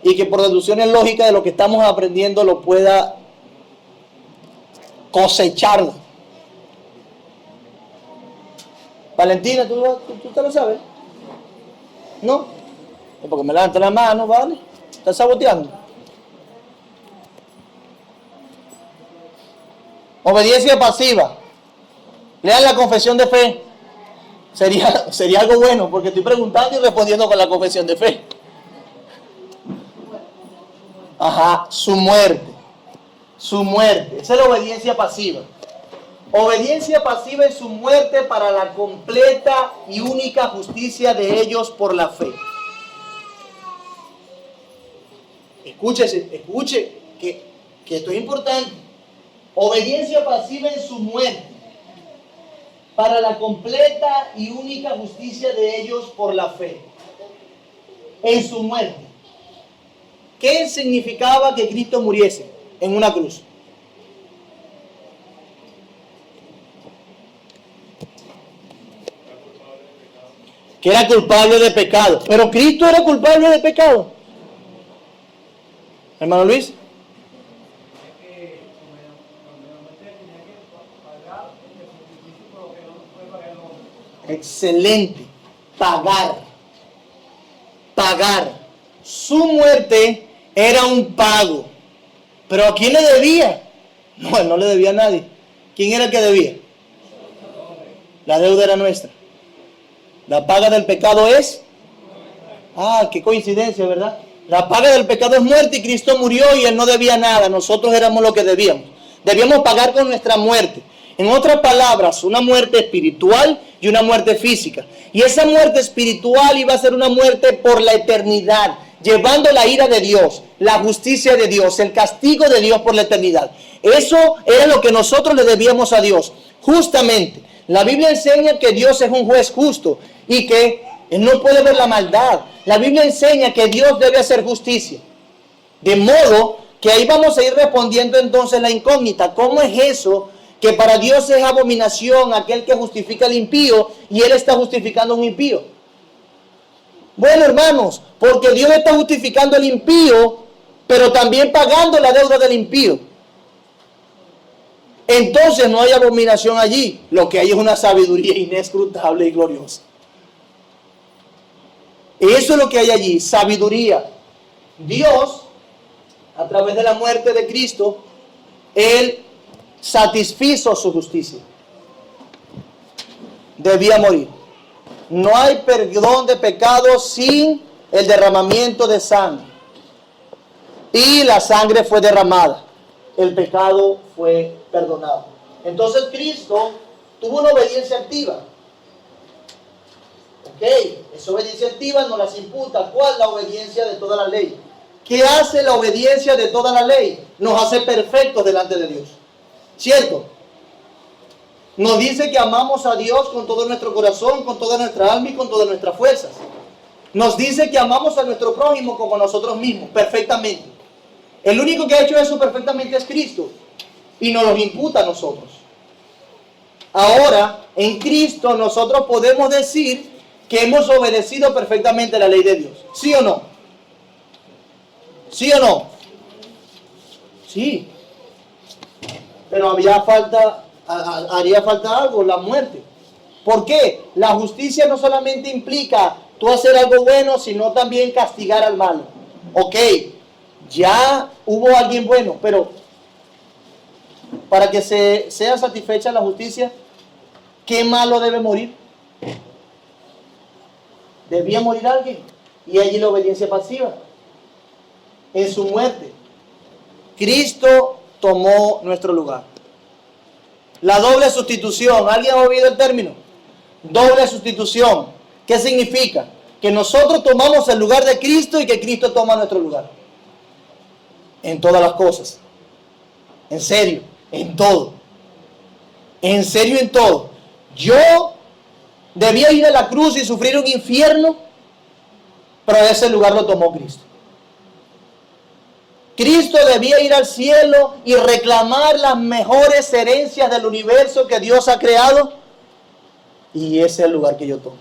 Speaker 1: Y que por deducciones lógicas de lo que estamos aprendiendo lo pueda cosechar. Valentina, ¿tú te lo sabes? ¿No? Porque me levanta la mano, ¿vale? ¿Estás saboteando? Obediencia pasiva. Lean la confesión de fe. Sería algo bueno, porque estoy preguntando y respondiendo con la confesión de fe. Ajá, su muerte. Su muerte. Esa es la obediencia pasiva. Obediencia pasiva es su muerte para la completa y única justicia de ellos por la fe. Escuche, que esto es importante. Obediencia pasiva en su muerte para la completa y única justicia de ellos por la fe. En su muerte. ¿Qué significaba que Cristo muriese en una cruz? Que era culpable de pecado. Pero Cristo era culpable de pecado. Hermano Luis. Excelente. Pagar. Su muerte era un pago. ¿Pero a quién le debía? No, él no le debía a nadie. ¿Quién era el que debía? La deuda era nuestra. La paga del pecado es... qué coincidencia, ¿verdad? La paga del pecado es muerte y Cristo murió y Él no debía nada. Nosotros éramos lo que debíamos. Debíamos pagar con nuestra muerte. En otras palabras, una muerte espiritual y una muerte física. Y esa muerte espiritual iba a ser una muerte por la eternidad, llevando la ira de Dios, la justicia de Dios, el castigo de Dios por la eternidad. Eso era lo que nosotros le debíamos a Dios. Justamente, la Biblia enseña que Dios es un juez justo y que Él no puede ver la maldad. La Biblia enseña que Dios debe hacer justicia. De modo que ahí vamos a ir respondiendo entonces la incógnita. ¿Cómo es eso que para Dios es abominación aquel que justifica al impío y Él está justificando a un impío? Bueno, hermanos, porque Dios está justificando al impío, pero también pagando la deuda del impío. Entonces no hay abominación allí. Lo que hay es una sabiduría inescrutable y gloriosa. Eso es lo que hay allí, sabiduría. Dios a través de la muerte de Cristo, Él satisfizo su justicia. Debía morir. No hay perdón de pecados sin el derramamiento de sangre. Y la sangre fue derramada. El pecado fue perdonado. Entonces Cristo tuvo una obediencia activa. Ok, esa obediencia activa nos las imputa. ¿Cuál? La obediencia de toda la ley. ¿Qué hace la obediencia de toda la ley? Nos hace perfectos delante de Dios. ¿Cierto? Nos dice que amamos a Dios con todo nuestro corazón, con toda nuestra alma y con todas nuestras fuerzas. Nos dice que amamos a nuestro prójimo como a nosotros mismos, perfectamente. El único que ha hecho eso perfectamente es Cristo. Y nos lo imputa a nosotros. Ahora, en Cristo nosotros podemos decir que hemos obedecido perfectamente la ley de Dios. ¿Sí o no? ¿Sí o no? Sí. Pero haría falta algo, la muerte. ¿Por qué? La justicia no solamente implica tú hacer algo bueno, sino también castigar al malo. Ok, ya hubo alguien bueno, pero para que sea satisfecha la justicia, ¿qué malo debe morir? Debía morir alguien. Y allí la obediencia pasiva. En su muerte, Cristo tomó nuestro lugar. La doble sustitución. ¿Alguien ha oído el término? Doble sustitución. ¿Qué significa? Que nosotros tomamos el lugar de Cristo y que Cristo toma nuestro lugar. En todas las cosas. En serio, en todo. En serio, en todo. Yo debía ir a la cruz y sufrir un infierno, pero ese lugar lo tomó Cristo. Cristo debía ir al cielo y reclamar las mejores herencias del universo que Dios ha creado, y ese es el lugar que yo tomo.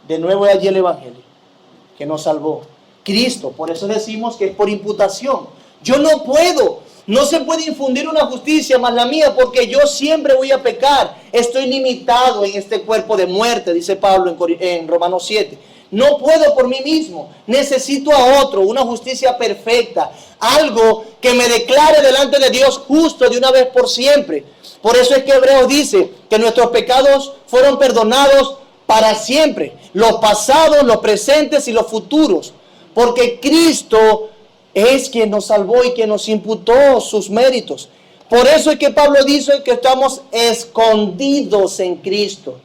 Speaker 1: De nuevo allí el Evangelio que nos salvó. Cristo, por eso decimos que es por imputación. Yo no puedo, no se puede infundir una justicia más la mía, porque yo siempre voy a pecar. Estoy limitado en este cuerpo de muerte, dice Pablo en Romanos 7. No puedo por mí mismo, necesito a otro, una justicia perfecta, algo que me declare delante de Dios justo de una vez por siempre. Por eso es que Hebreos dice que nuestros pecados fueron perdonados para siempre, los pasados, los presentes y los futuros, porque Cristo es quien nos salvó y quien nos imputó sus méritos. Por eso es que Pablo dice que estamos escondidos en Cristo.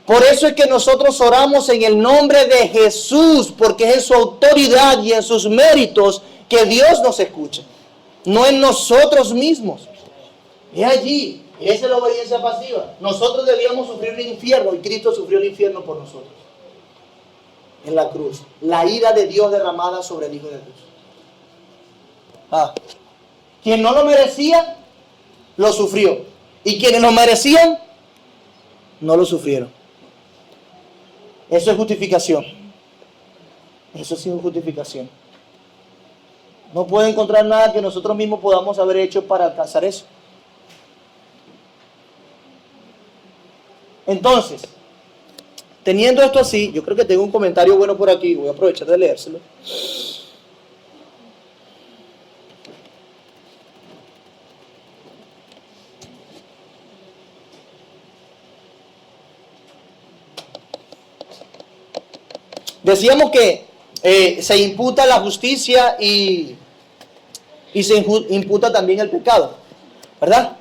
Speaker 1: Por eso es que nosotros oramos en el nombre de Jesús, porque es en su autoridad y en sus méritos que Dios nos escucha, no en nosotros mismos. Es allí, esa es la obediencia pasiva. Nosotros debíamos sufrir el infierno y Cristo sufrió el infierno por nosotros. En la cruz, la ira de Dios derramada sobre el Hijo de Dios. Quien no lo merecía, lo sufrió. Y quienes lo merecían, no lo sufrieron. Eso es justificación. Eso sí es justificación. No puedo encontrar nada que nosotros mismos podamos haber hecho para alcanzar eso. Entonces, teniendo esto así, yo creo que tengo un comentario bueno por aquí. Voy a aprovechar de leérselo. Decíamos que se imputa la justicia y se imputa también el pecado, ¿verdad?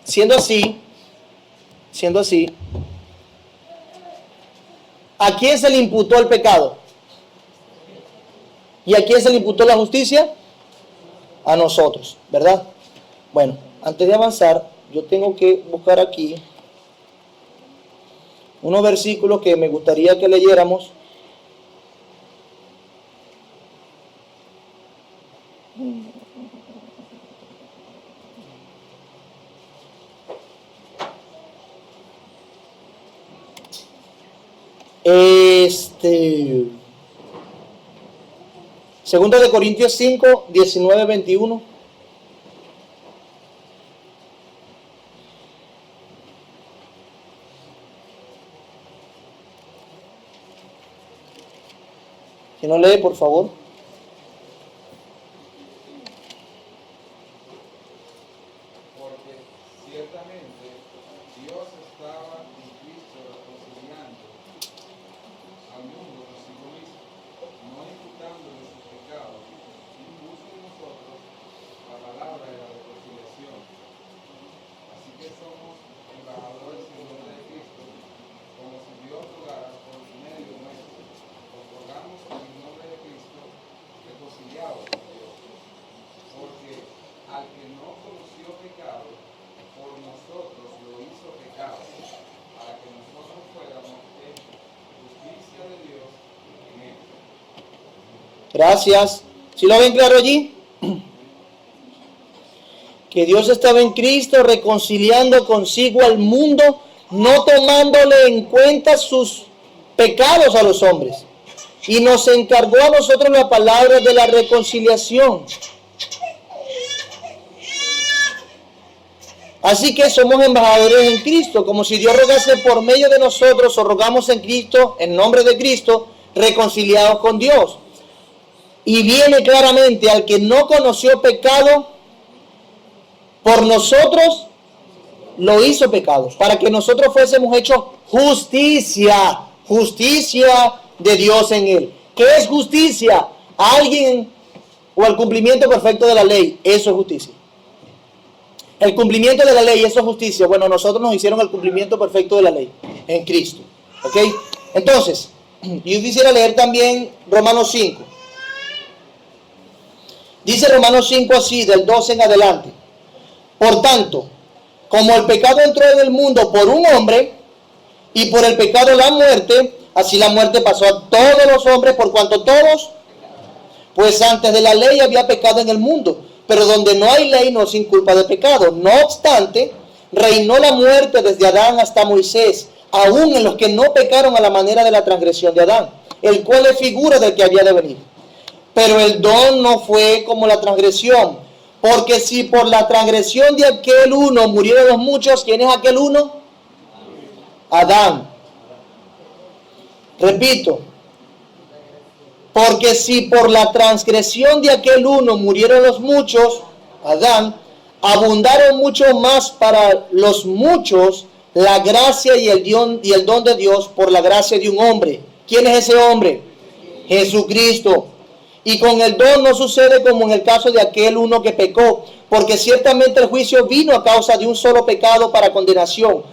Speaker 1: Siendo así, ¿a quién se le imputó el pecado? ¿Y a quién se le imputó la justicia? A nosotros, ¿verdad? Bueno, antes de avanzar, yo tengo que buscar aquí unos versículos que me gustaría que leyéramos. Segundo de Corintios 5, 19, 21. Si no lee, por favor.
Speaker 3: Porque ciertamente Dios estaba en Cristo reconciliando al mundo consigo mismo, no imputándole sus pecados, y puso en nosotros la palabra de la reconciliación. Así que somos embajadores en nombre de Cristo, como si Dios rogara por medio nuestro. Os rogamos en el nombre de Cristo, reconciliados con Dios. Porque al que no conoció pecado, por nosotros lo hizo pecado, para que nosotros fuéramos justicia de Dios en él.
Speaker 1: Gracias. ¿Sí lo ven claro allí? Que Dios estaba en Cristo reconciliando consigo al mundo, no tomándole en cuenta sus pecados a los hombres. Y nos encargó a nosotros la palabra de la reconciliación. Así que somos embajadores en Cristo, como si Dios rogase por medio de nosotros, o rogamos en Cristo, en nombre de Cristo, reconciliados con Dios. Y viene claramente: al que no conoció pecado, por nosotros lo hizo pecado, para que nosotros fuésemos hechos justicia de Dios en él. ¿Qué es justicia? A alguien, o el cumplimiento perfecto de la ley, eso es justicia. El cumplimiento de la ley, eso es justicia. Bueno, nosotros nos hicieron el cumplimiento perfecto de la ley en Cristo. ¿Ok? Entonces, yo quisiera leer también Romanos 5. Dice Romanos 5 así, del 12 en adelante. Por tanto, como el pecado entró en el mundo por un hombre, y por el pecado la muerte, así la muerte pasó a todos los hombres, por cuanto todos, pues antes de la ley había pecado en el mundo, pero donde no hay ley no es sin culpa de pecado. No obstante, reinó la muerte desde Adán hasta Moisés, aún en los que no pecaron a la manera de la transgresión de Adán, el cual es figura del que había de venir. Pero el don no fue como la transgresión, porque si por la transgresión de aquel uno murieron los muchos, ¿quién es aquel uno? Adán. Repito, porque si por la transgresión de aquel uno murieron los muchos, Adán, abundaron mucho más para los muchos la gracia y el don de Dios por la gracia de un hombre. ¿Quién es ese hombre? Jesucristo. Y con el don no sucede como en el caso de aquel uno que pecó, porque ciertamente el juicio vino a causa de un solo pecado para condenación,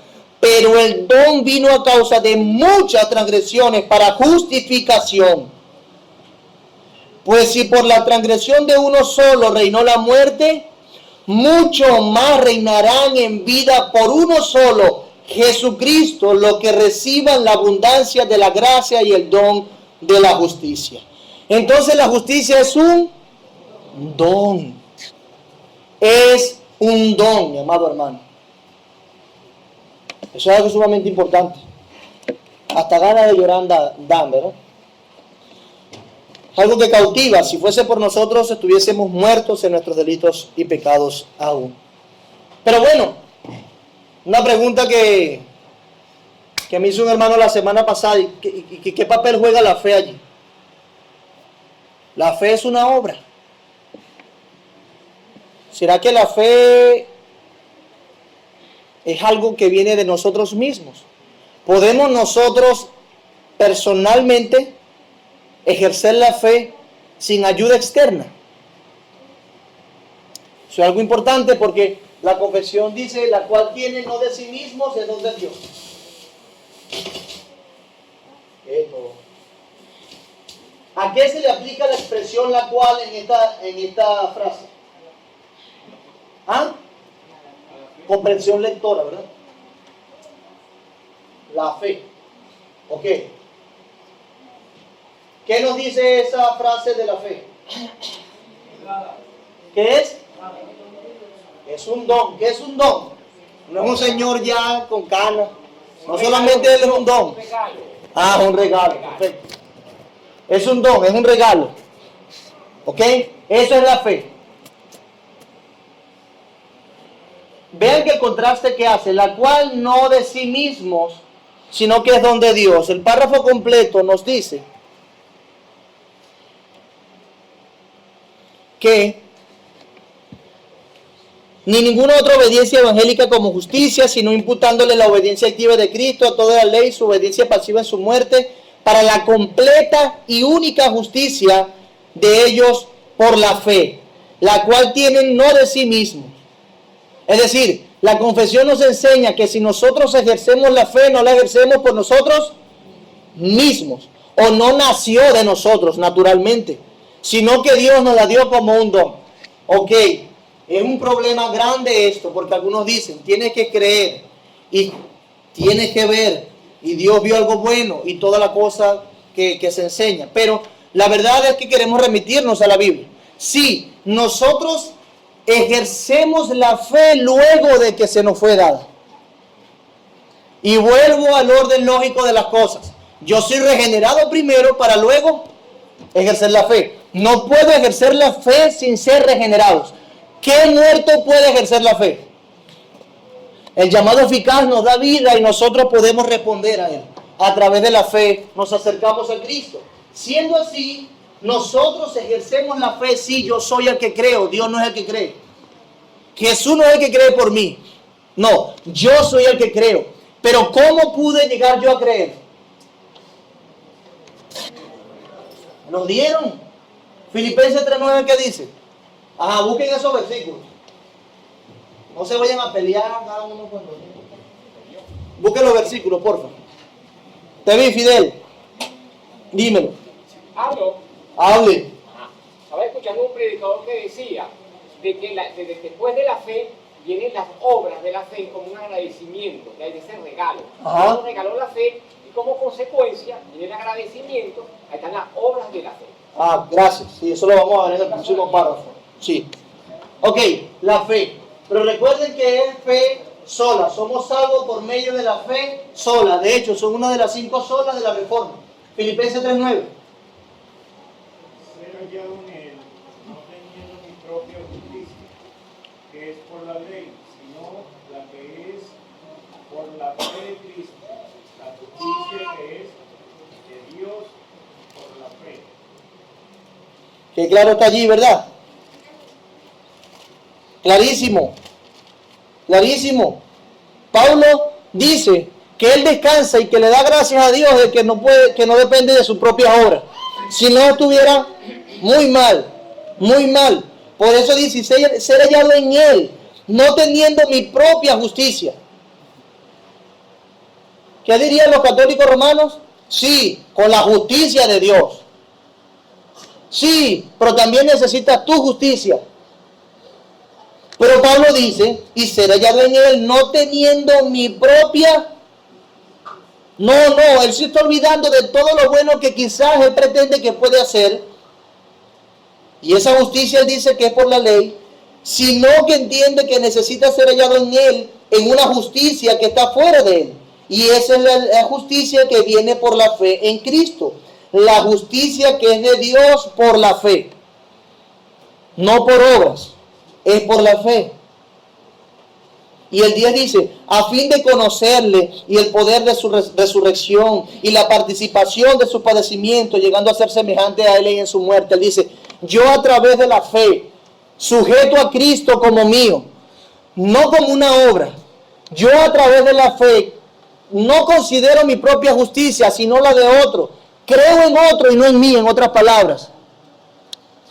Speaker 1: pero el don vino a causa de muchas transgresiones para justificación. Pues si por la transgresión de uno solo reinó la muerte, mucho más reinarán en vida por uno solo, Jesucristo, los que reciban la abundancia de la gracia y el don de la justicia. Entonces la justicia es un don. Es un don, mi amado hermano. Eso es algo sumamente importante. Hasta ganas de llorar dan, ¿verdad? Algo que cautiva. Si fuese por nosotros, estuviésemos muertos en nuestros delitos y pecados aún. Pero bueno, una pregunta que me hizo un hermano la semana pasada. ¿Qué papel juega la fe allí? La fe es una obra. ¿Será que la fe es algo que viene de nosotros mismos? ¿Podemos nosotros personalmente ejercer la fe sin ayuda externa? Eso es algo importante porque la confesión dice: la cual tiene no de sí mismos, sino de Dios. ¿A qué se le aplica la expresión la cual en esta frase? ¿Ah? Comprensión lectora, ¿verdad? La fe. Ok. ¿Qué nos dice esa frase de la fe? ¿Qué es? Es un don. ¿Qué es un don? No es un señor ya con canas. No solamente es un don. Ah, un regalo. Perfecto. Es un don, es un regalo. ¿Ok? Eso es la fe. Vean que el contraste que hace, la cual no de sí mismos, sino que es don de Dios. El párrafo completo nos dice que ni ninguna otra obediencia evangélica como justicia, sino imputándole la obediencia activa de Cristo a toda la ley, su obediencia pasiva en su muerte, para la completa y única justicia de ellos por la fe, la cual tienen no de sí mismos. Es decir, la confesión nos enseña que si nosotros ejercemos la fe, no la ejercemos por nosotros mismos, o no nació de nosotros naturalmente, sino que Dios nos la dio como un don. Ok, es un problema grande esto, porque algunos dicen, tienes que creer y tienes que ver, y Dios vio algo bueno y toda la cosa que se enseña. Pero la verdad es que queremos remitirnos a la Biblia. Sí, nosotros ejercemos la fe luego de que se nos fue dada. Y vuelvo al orden lógico de las cosas. Yo soy regenerado primero para luego ejercer la fe. No puedo ejercer la fe sin ser regenerados. ¿Qué muerto puede ejercer la fe? El llamado eficaz nos da vida y nosotros podemos responder a él. A través de la fe nos acercamos a Cristo. Siendo así, nosotros ejercemos la fe. Sí, yo soy el que creo, Dios no es el que cree. Jesús no es el que cree por mí. No, yo soy el que creo. Pero ¿cómo pude llegar yo a creer? Lo dieron. Filipenses 3:9, ¿qué dice? Ajá, busquen esos versículos. No se vayan a pelear cada uno con otro. Busquen los versículos, por favor. Te vi, Fidel. Dímelo. Hable.
Speaker 4: Estaba escuchando un predicador que decía de que después de la fe vienen las obras de la fe como un agradecimiento, de ese regalo.
Speaker 1: Ajá.
Speaker 4: Dios regaló la fe y como consecuencia viene el agradecimiento, ahí están las obras de la fe.
Speaker 1: Ah, gracias. Sí, eso lo vamos a ver en el próximo párrafo. Sí. Ok, la fe. Pero recuerden que es fe sola. Somos salvos por medio de la fe sola. De hecho, son una de las 5 solas de la Reforma. Filipenses 3:9.
Speaker 5: Ser hallado en él, no teniendo mi propia justicia, que es por la ley, sino la que es por la fe de Cristo, la justicia que es de Dios por la fe.
Speaker 1: Que claro está allí, ¿verdad? Clarísimo. Clarísimo. Pablo dice que él descansa y que le da gracias a Dios de que no depende de su propia obra. Si no estuviera muy mal, muy mal. Por eso dice, ser hallado en él, no teniendo mi propia justicia. ¿Qué dirían los católicos romanos? Sí, con la justicia de Dios. Sí, pero también necesitas tu justicia. Pero Pablo dice, y ser hallado en él, no teniendo mi propia. No, él se está olvidando de todo lo bueno que quizás él pretende que puede hacer. Y esa justicia él dice que es por la ley, sino que entiende que necesita ser hallado en él, en una justicia que está fuera de él. Y esa es la justicia que viene por la fe en Cristo. La justicia que es de Dios por la fe. No por obras, es por la fe. Y el 10 dice, a fin de conocerle y el poder de su resurrección y la participación de su padecimiento, llegando a ser semejante a él en su muerte. Él dice, yo a través de la fe, sujeto a Cristo como mío, no como una obra. Yo a través de la fe, no considero mi propia justicia, sino la de otro. Creo en otro y no en mí, en otras palabras.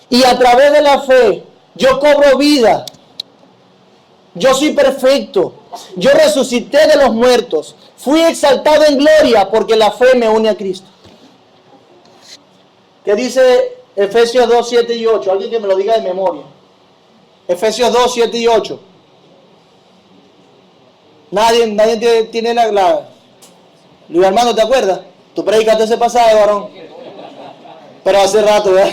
Speaker 1: Y a través de la fe, yo cobro vida. Yo soy perfecto. Yo resucité de los muertos. Fui exaltado en gloria porque la fe me une a Cristo. ¿Qué dice Efesios 2, 7 y 8? Alguien que me lo diga de memoria. Efesios 2, 7 y 8. Nadie tiene la... Luis Armando, ¿te acuerdas? Tú predicaste ese pasaje, varón. Pero hace rato, ¿verdad?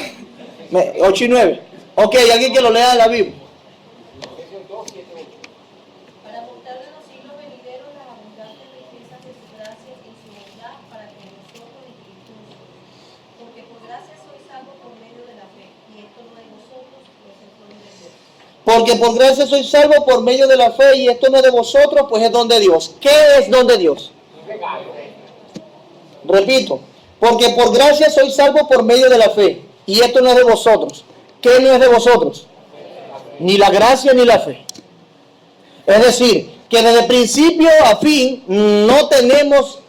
Speaker 1: 8 y 9. Ok, alguien que lo lea en la Biblia.
Speaker 6: Para mostrar en los siglos venideros las abundantes riquezas de su gracia y su bondad para con nosotros en Cristo Jesús. Porque por gracia sois salvos por medio de la fe, y esto no de vosotros, pues es don de Dios.
Speaker 1: Porque por gracia sois salvos por medio de la fe, y esto no es de vosotros, pues es don de Dios. ¿Qué es don de Dios? Repito, porque por gracia sois salvos por medio de la fe, y esto no es de vosotros, ¿qué no es de vosotros? Ni la gracia ni la fe. Es decir, que desde principio a fin no tenemos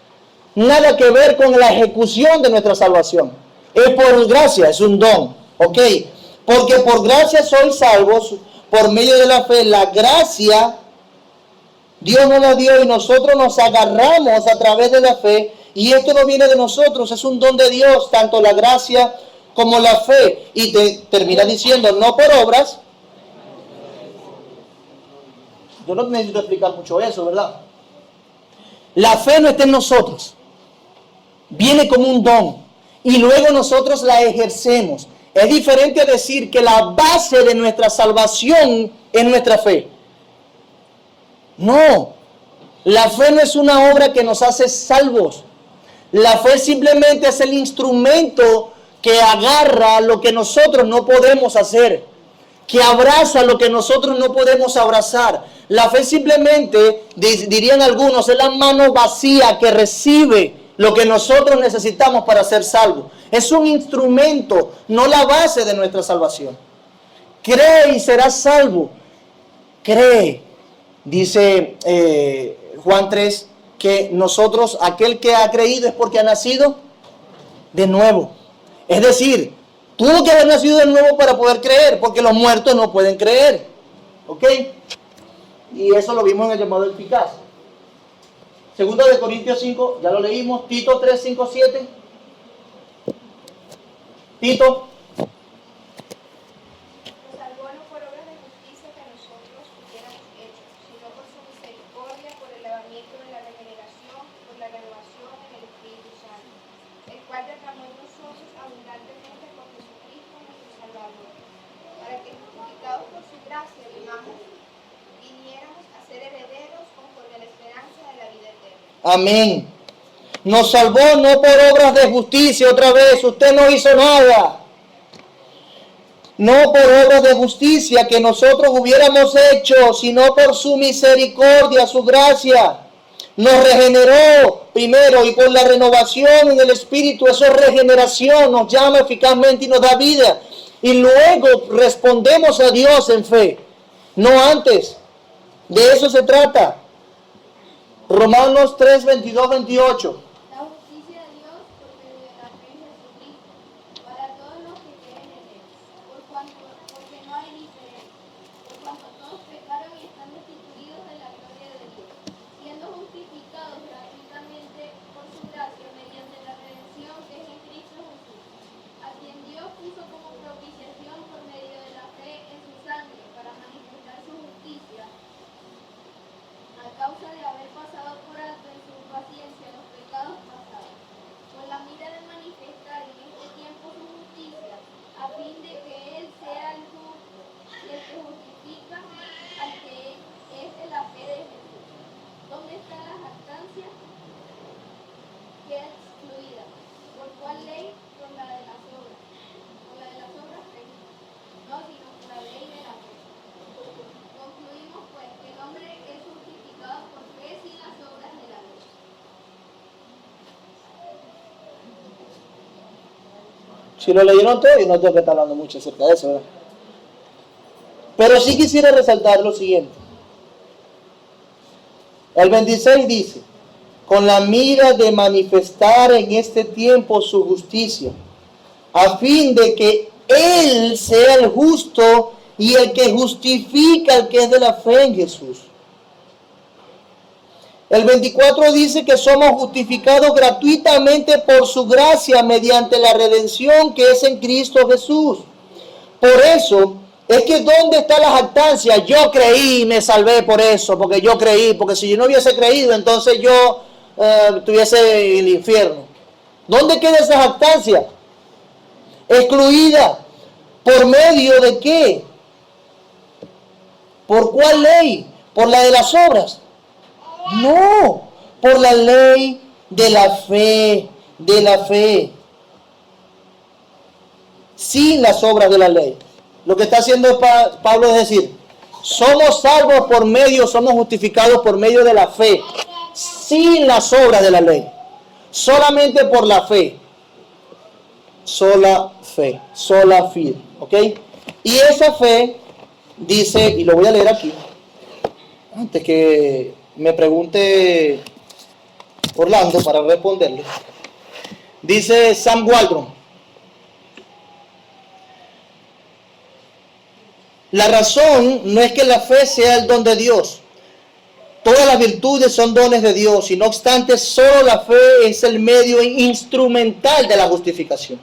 Speaker 1: nada que ver con la ejecución de nuestra salvación. Es por gracia, es un don, ¿ok? Porque por gracia sois salvos por medio de la fe. La gracia Dios nos la dio y nosotros nos agarramos a través de la fe. Y esto no viene de nosotros, es un don de Dios, tanto la gracia como la fe. Y termina diciendo, no por obras. Yo no necesito explicar mucho eso, ¿verdad? La fe no está en nosotros. Viene como un don. Y luego nosotros la ejercemos. Es diferente a decir que la base de nuestra salvación es nuestra fe. No. La fe no es una obra que nos hace salvos. La fe simplemente es el instrumento que agarra lo que nosotros no podemos hacer, que abraza lo que nosotros no podemos abrazar. La fe simplemente, dirían algunos, es la mano vacía que recibe lo que nosotros necesitamos para ser salvos. Es un instrumento, no la base de nuestra salvación. Cree y serás salvo. Cree, dice Juan 3, que nosotros, aquel que ha creído es porque ha nacido de nuevo. Es decir, tuvo que haber nacido de nuevo para poder creer, porque los muertos no pueden creer. ¿Ok? Y eso lo vimos en el llamado eficaz. Segundo de Corintios 5, ya lo leímos. Tito 3, 5, 7. Tito.
Speaker 7: Nos salvó no por obras de justicia que nosotros hubiéramos hecho, sino por su misericordia, por el lavamiento de la regeneración, por la renovación en el Espíritu Santo, el cual derramó en nosotros abundantemente por Jesucristo nuestro Salvador, para que justificados por su gracia viniéramos a ser herederos conforme a la esperanza de la vida eterna.
Speaker 1: Amén. Nos salvó no por obras de justicia, otra vez, usted no hizo nada. No por obras de justicia que nosotros hubiéramos hecho, sino por su misericordia, su gracia. Nos regeneró primero y por la renovación en el Espíritu, eso es regeneración, nos llama eficazmente y nos da vida. Y luego respondemos a Dios en fe, no antes. De eso se trata. Romanos 3, 22, 28.
Speaker 7: La justicia de Dios por medio de la fe en Jesucristo, para todos los que creen en Él, porque no hay diferencia, por cuanto todos pecaron y están destituidos de la gloria de Dios, siendo justificados gratuitamente por su gracia mediante la redención que es en Cristo Jesús, a quien Dios puso como propiciación por medio de la fe en su sangre, para manifestar su justicia, a causa de haber pasado por alto en su paciencia los pecados pasados, con la mira de manifestar en este tiempo su justicia, a fin de que Él sea el justo y el que justifica al que es de la fe de Jesús. ¿Dónde está la jactancia? Queda excluida. ¿Por cuál ley? Por la de las obras. Por la de las obras, no, sino por la ley de la fe. Concluimos pues que el hombre es justificado por fe sin las obras de la ley.
Speaker 1: Si lo leyeron todo, yo no tengo que estar hablando mucho acerca de eso, ¿verdad? Pero sí quisiera resaltar lo siguiente. El 26 dice, con la mira de manifestar en este tiempo su justicia, a fin de que Él sea el justo y el que justifica al que es de la fe en Jesús. El 24 dice que somos justificados gratuitamente por su gracia mediante la redención que es en Cristo Jesús. Por eso es que ¿dónde está la jactancia? Yo creí y me salvé por eso, porque yo creí, porque si yo no hubiese creído, entonces yo estuviese en el infierno. ¿Dónde queda esa jactancia? Excluida. ¿Por medio de qué? ¿Por cuál ley? ¿Por la de las obras? No, por la ley de la fe, sin las obras de la ley. Lo que está haciendo Pablo es decir, somos salvos por medio, somos justificados por medio de la fe, sin las obras de la ley, solamente por la fe, sola fe, ¿ok? Y esa fe dice, y lo voy a leer aquí, antes que me pregunte Orlando para responderle. Dice Sam Waldron: la razón no es que la fe sea el don de Dios. Todas las virtudes son dones de Dios, y no obstante, solo la fe es el medio instrumental de la justificación.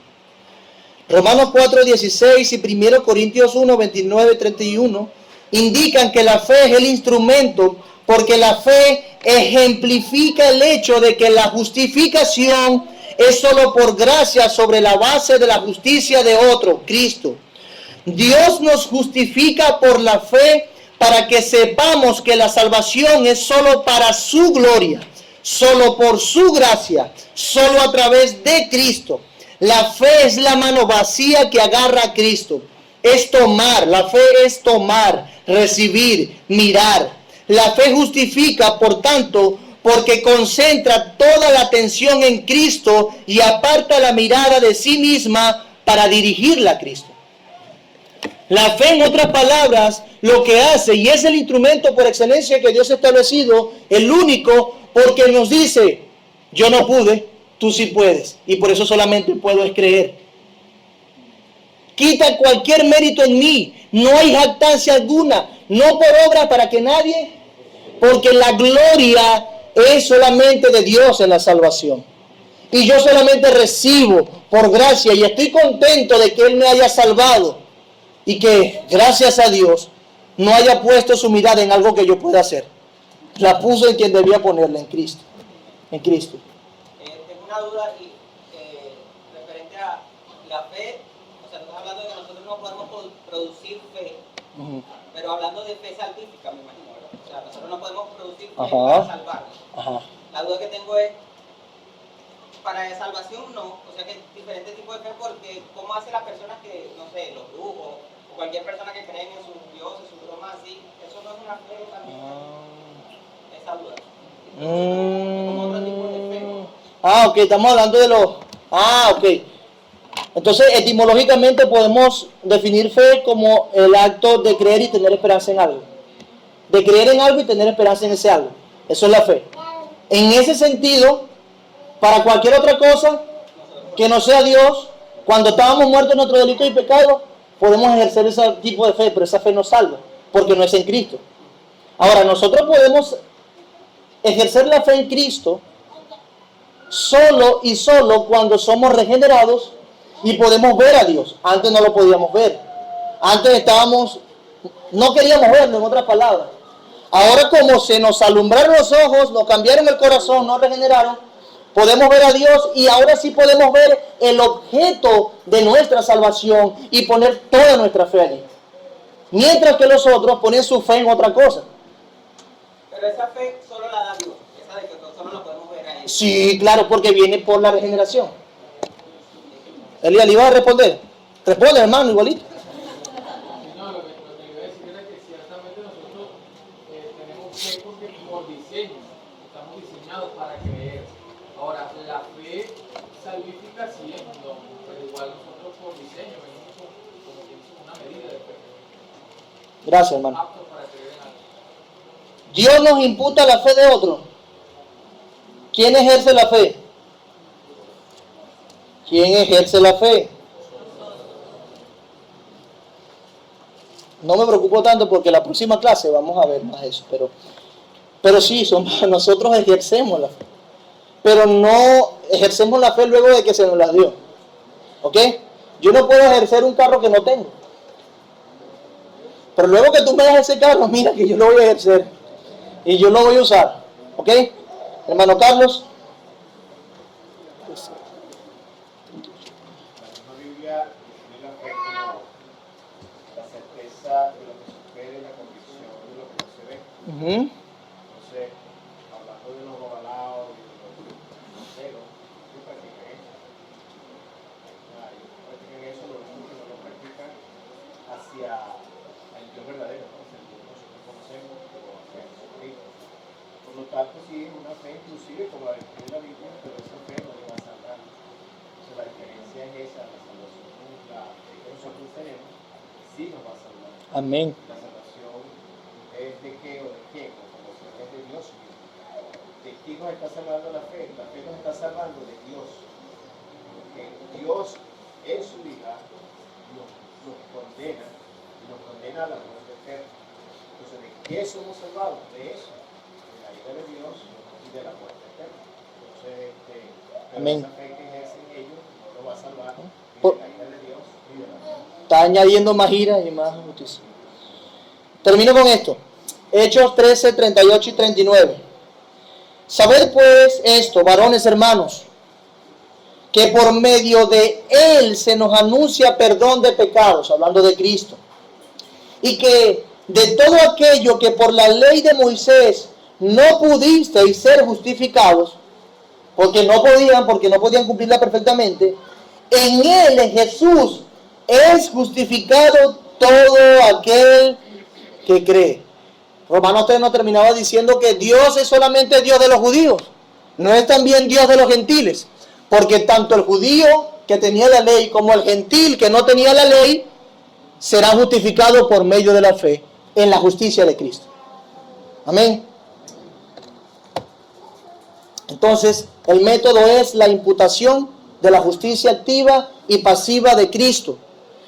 Speaker 1: Romanos 4:16 y 1 Corintios 1:29-31 indican que la fe es el instrumento, porque la fe ejemplifica el hecho de que la justificación es solo por gracia sobre la base de la justicia de otro, Cristo. Dios nos justifica por la fe para que sepamos que la salvación es solo para su gloria, solo por su gracia, solo a través de Cristo. La fe es la mano vacía que agarra a Cristo. Es tomar, la fe es tomar, recibir, mirar. La fe justifica, por tanto, porque concentra toda la atención en Cristo y aparta la mirada de sí misma para dirigirla a Cristo. La fe, en otras palabras, lo que hace, y es el instrumento por excelencia que Dios ha establecido, el único, porque nos dice: yo no pude, tú sí puedes, y por eso solamente puedo es creer. Quita cualquier mérito en mí, no hay jactancia alguna, no por obra para que nadie, porque la gloria es solamente de Dios en la salvación. Y yo solamente recibo por gracia, y estoy contento de que Él me haya salvado, y que, gracias a Dios, no haya puesto su mirada en algo que yo pueda hacer. La puso en quien debía ponerla, en Cristo. En Cristo.
Speaker 8: Tengo una duda referente a la fe. O sea, estás hablando de que nosotros no podemos producir fe, pero hablando de fe salvífica, me imagino, ¿verdad? O sea, nosotros no podemos producir fe para salvarnos. La duda que tengo es, para la salvación no, o sea que diferentes tipos de fe, porque ¿cómo hace la persona que, no sé, los brujos, o cualquier persona que cree en sus dioses, sus bromas así, eso no es una fe también? Esa duda. Como otro tipo de fe.
Speaker 1: Ok, estamos hablando de los... ok. Entonces, etimológicamente podemos definir fe como el acto de creer y tener esperanza en algo. De creer en algo y tener esperanza en ese algo. Eso es la fe. En ese sentido, para cualquier otra cosa que no sea Dios, cuando estábamos muertos en nuestro delito y pecado, podemos ejercer ese tipo de fe, pero esa fe no salva, porque no es en Cristo. Ahora, nosotros podemos ejercer la fe en Cristo solo y solo cuando somos regenerados y podemos ver a Dios. Antes no lo podíamos ver. Antes no queríamos verlo, en otras palabras. Ahora, como se nos alumbraron los ojos, nos cambiaron el corazón, nos regeneraron, podemos ver a Dios, y ahora sí podemos ver el objeto de nuestra salvación y poner toda nuestra fe allí. Mientras que los otros ponen su fe en otra cosa.
Speaker 8: Pero esa fe solo la da Dios, esa de que solo la podemos ver a Él.
Speaker 1: Sí, claro, porque viene por la regeneración. Elías, ¿le iba a responder? Responde, hermano, igualito.
Speaker 3: No, lo que iba a decir era que ciertamente nosotros tenemos fe porque por diseño estamos diseñados para creer. Ahora, la fe salvífica sí es un don, pero igual nosotros por diseño venimos como que hizo una medida de fe.
Speaker 1: Gracias, hermano.
Speaker 3: Aptos para creer en algo.
Speaker 1: Dios nos imputa la fe de otro. ¿Quién ejerce la fe? ¿Quién ejerce la fe? No me preocupo tanto porque la próxima clase vamos a ver más eso, pero sí, nosotros ejercemos la fe, pero no ejercemos la fe luego de que se nos la dio. ¿Ok? Yo no puedo ejercer un carro que no tengo, pero luego que tú me das ese carro, mira que yo lo voy a ejercer y yo lo voy a usar. ¿Ok? Hermano Carlos.
Speaker 5: La Biblia define la fe como la certeza de lo que se espera y la convicción de lo que no se ve. Entonces, hablando de los ovalados y de los groseros, ¿qué practican eso? Practican eso, lo único que no lo practican hacia el Dios verdadero, ¿no? O sea, el Dios que nosotros conocemos, pero hacia Jesucristo. Por lo tanto, sí es una fe inclusive como la describe la Biblia, pero esa fe no le va a salvar. Entonces, la diferencia es esa, la salvación, la fe que nosotros tenemos, sí nos
Speaker 1: Amén.
Speaker 5: La salvación es de qué o de quién, como si es de Dios mismo. ¿De quién nos está salvando la fe? La fe nos está salvando de Dios. Porque Dios en su vida nos condena y nos condena a la muerte eterna. Entonces, ¿de qué somos salvados? De eso, de la ira de Dios y de la muerte eterna. Entonces, pero
Speaker 1: Amén.
Speaker 5: esa fe que ejercen ellos no lo va a salvar ni
Speaker 1: Por-
Speaker 5: de la ira de Dios ni de la muerte.
Speaker 1: Está añadiendo más ira y más justicia. Termino con esto. Hechos 13, 38 y 39. Sabed pues esto, varones hermanos, que por medio de Él se nos anuncia perdón de pecados, hablando de Cristo, y que de todo aquello que por la ley de Moisés no pudisteis ser justificados, porque no podían cumplirla perfectamente, en Él, en Jesús, es justificado todo aquel que cree. Romanos 3 no terminaba diciendo que Dios es solamente Dios de los judíos, no es también Dios de los gentiles, porque tanto el judío que tenía la ley como el gentil que no tenía la ley será justificado por medio de la fe en la justicia de Cristo. Amén. Entonces, el método es la imputación de la justicia activa y pasiva de Cristo.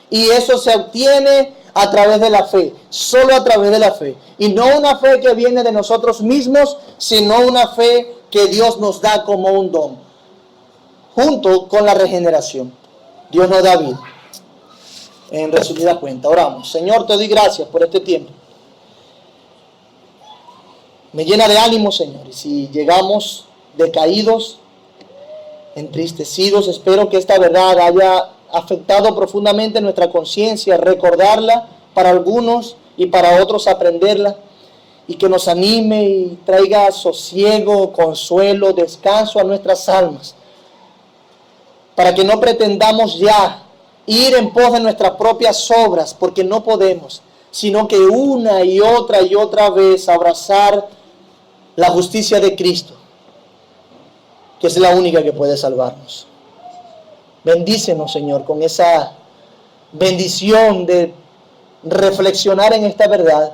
Speaker 1: Y eso se obtiene a través de la fe, solo a través de la fe. Y no una fe que viene de nosotros mismos, sino una fe que Dios nos da como un don, junto con la regeneración. Dios nos da vida. En resumida cuenta, oramos. Señor, te doy gracias por este tiempo. Me llena de ánimo, Señor. Y si llegamos decaídos, entristecidos, espero que esta verdad haya afectado profundamente nuestra conciencia, recordarla para algunos y para otros aprenderla, y que nos anime y traiga sosiego, consuelo, descanso a nuestras almas, para que no pretendamos ya ir en pos de nuestras propias obras, porque no podemos, sino que una y otra vez abrazar la justicia de Cristo, que es la única que puede salvarnos. Bendícenos, Señor, con esa bendición de reflexionar en esta verdad.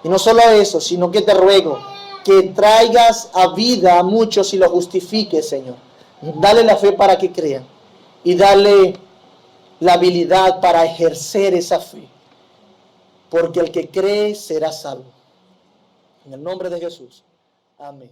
Speaker 1: Y no solo eso, sino que te ruego que traigas a vida a muchos y los justifiques, Señor. Dale la fe para que crean y dale la habilidad para ejercer esa fe, porque el que cree será salvo. En el nombre de Jesús. Amén.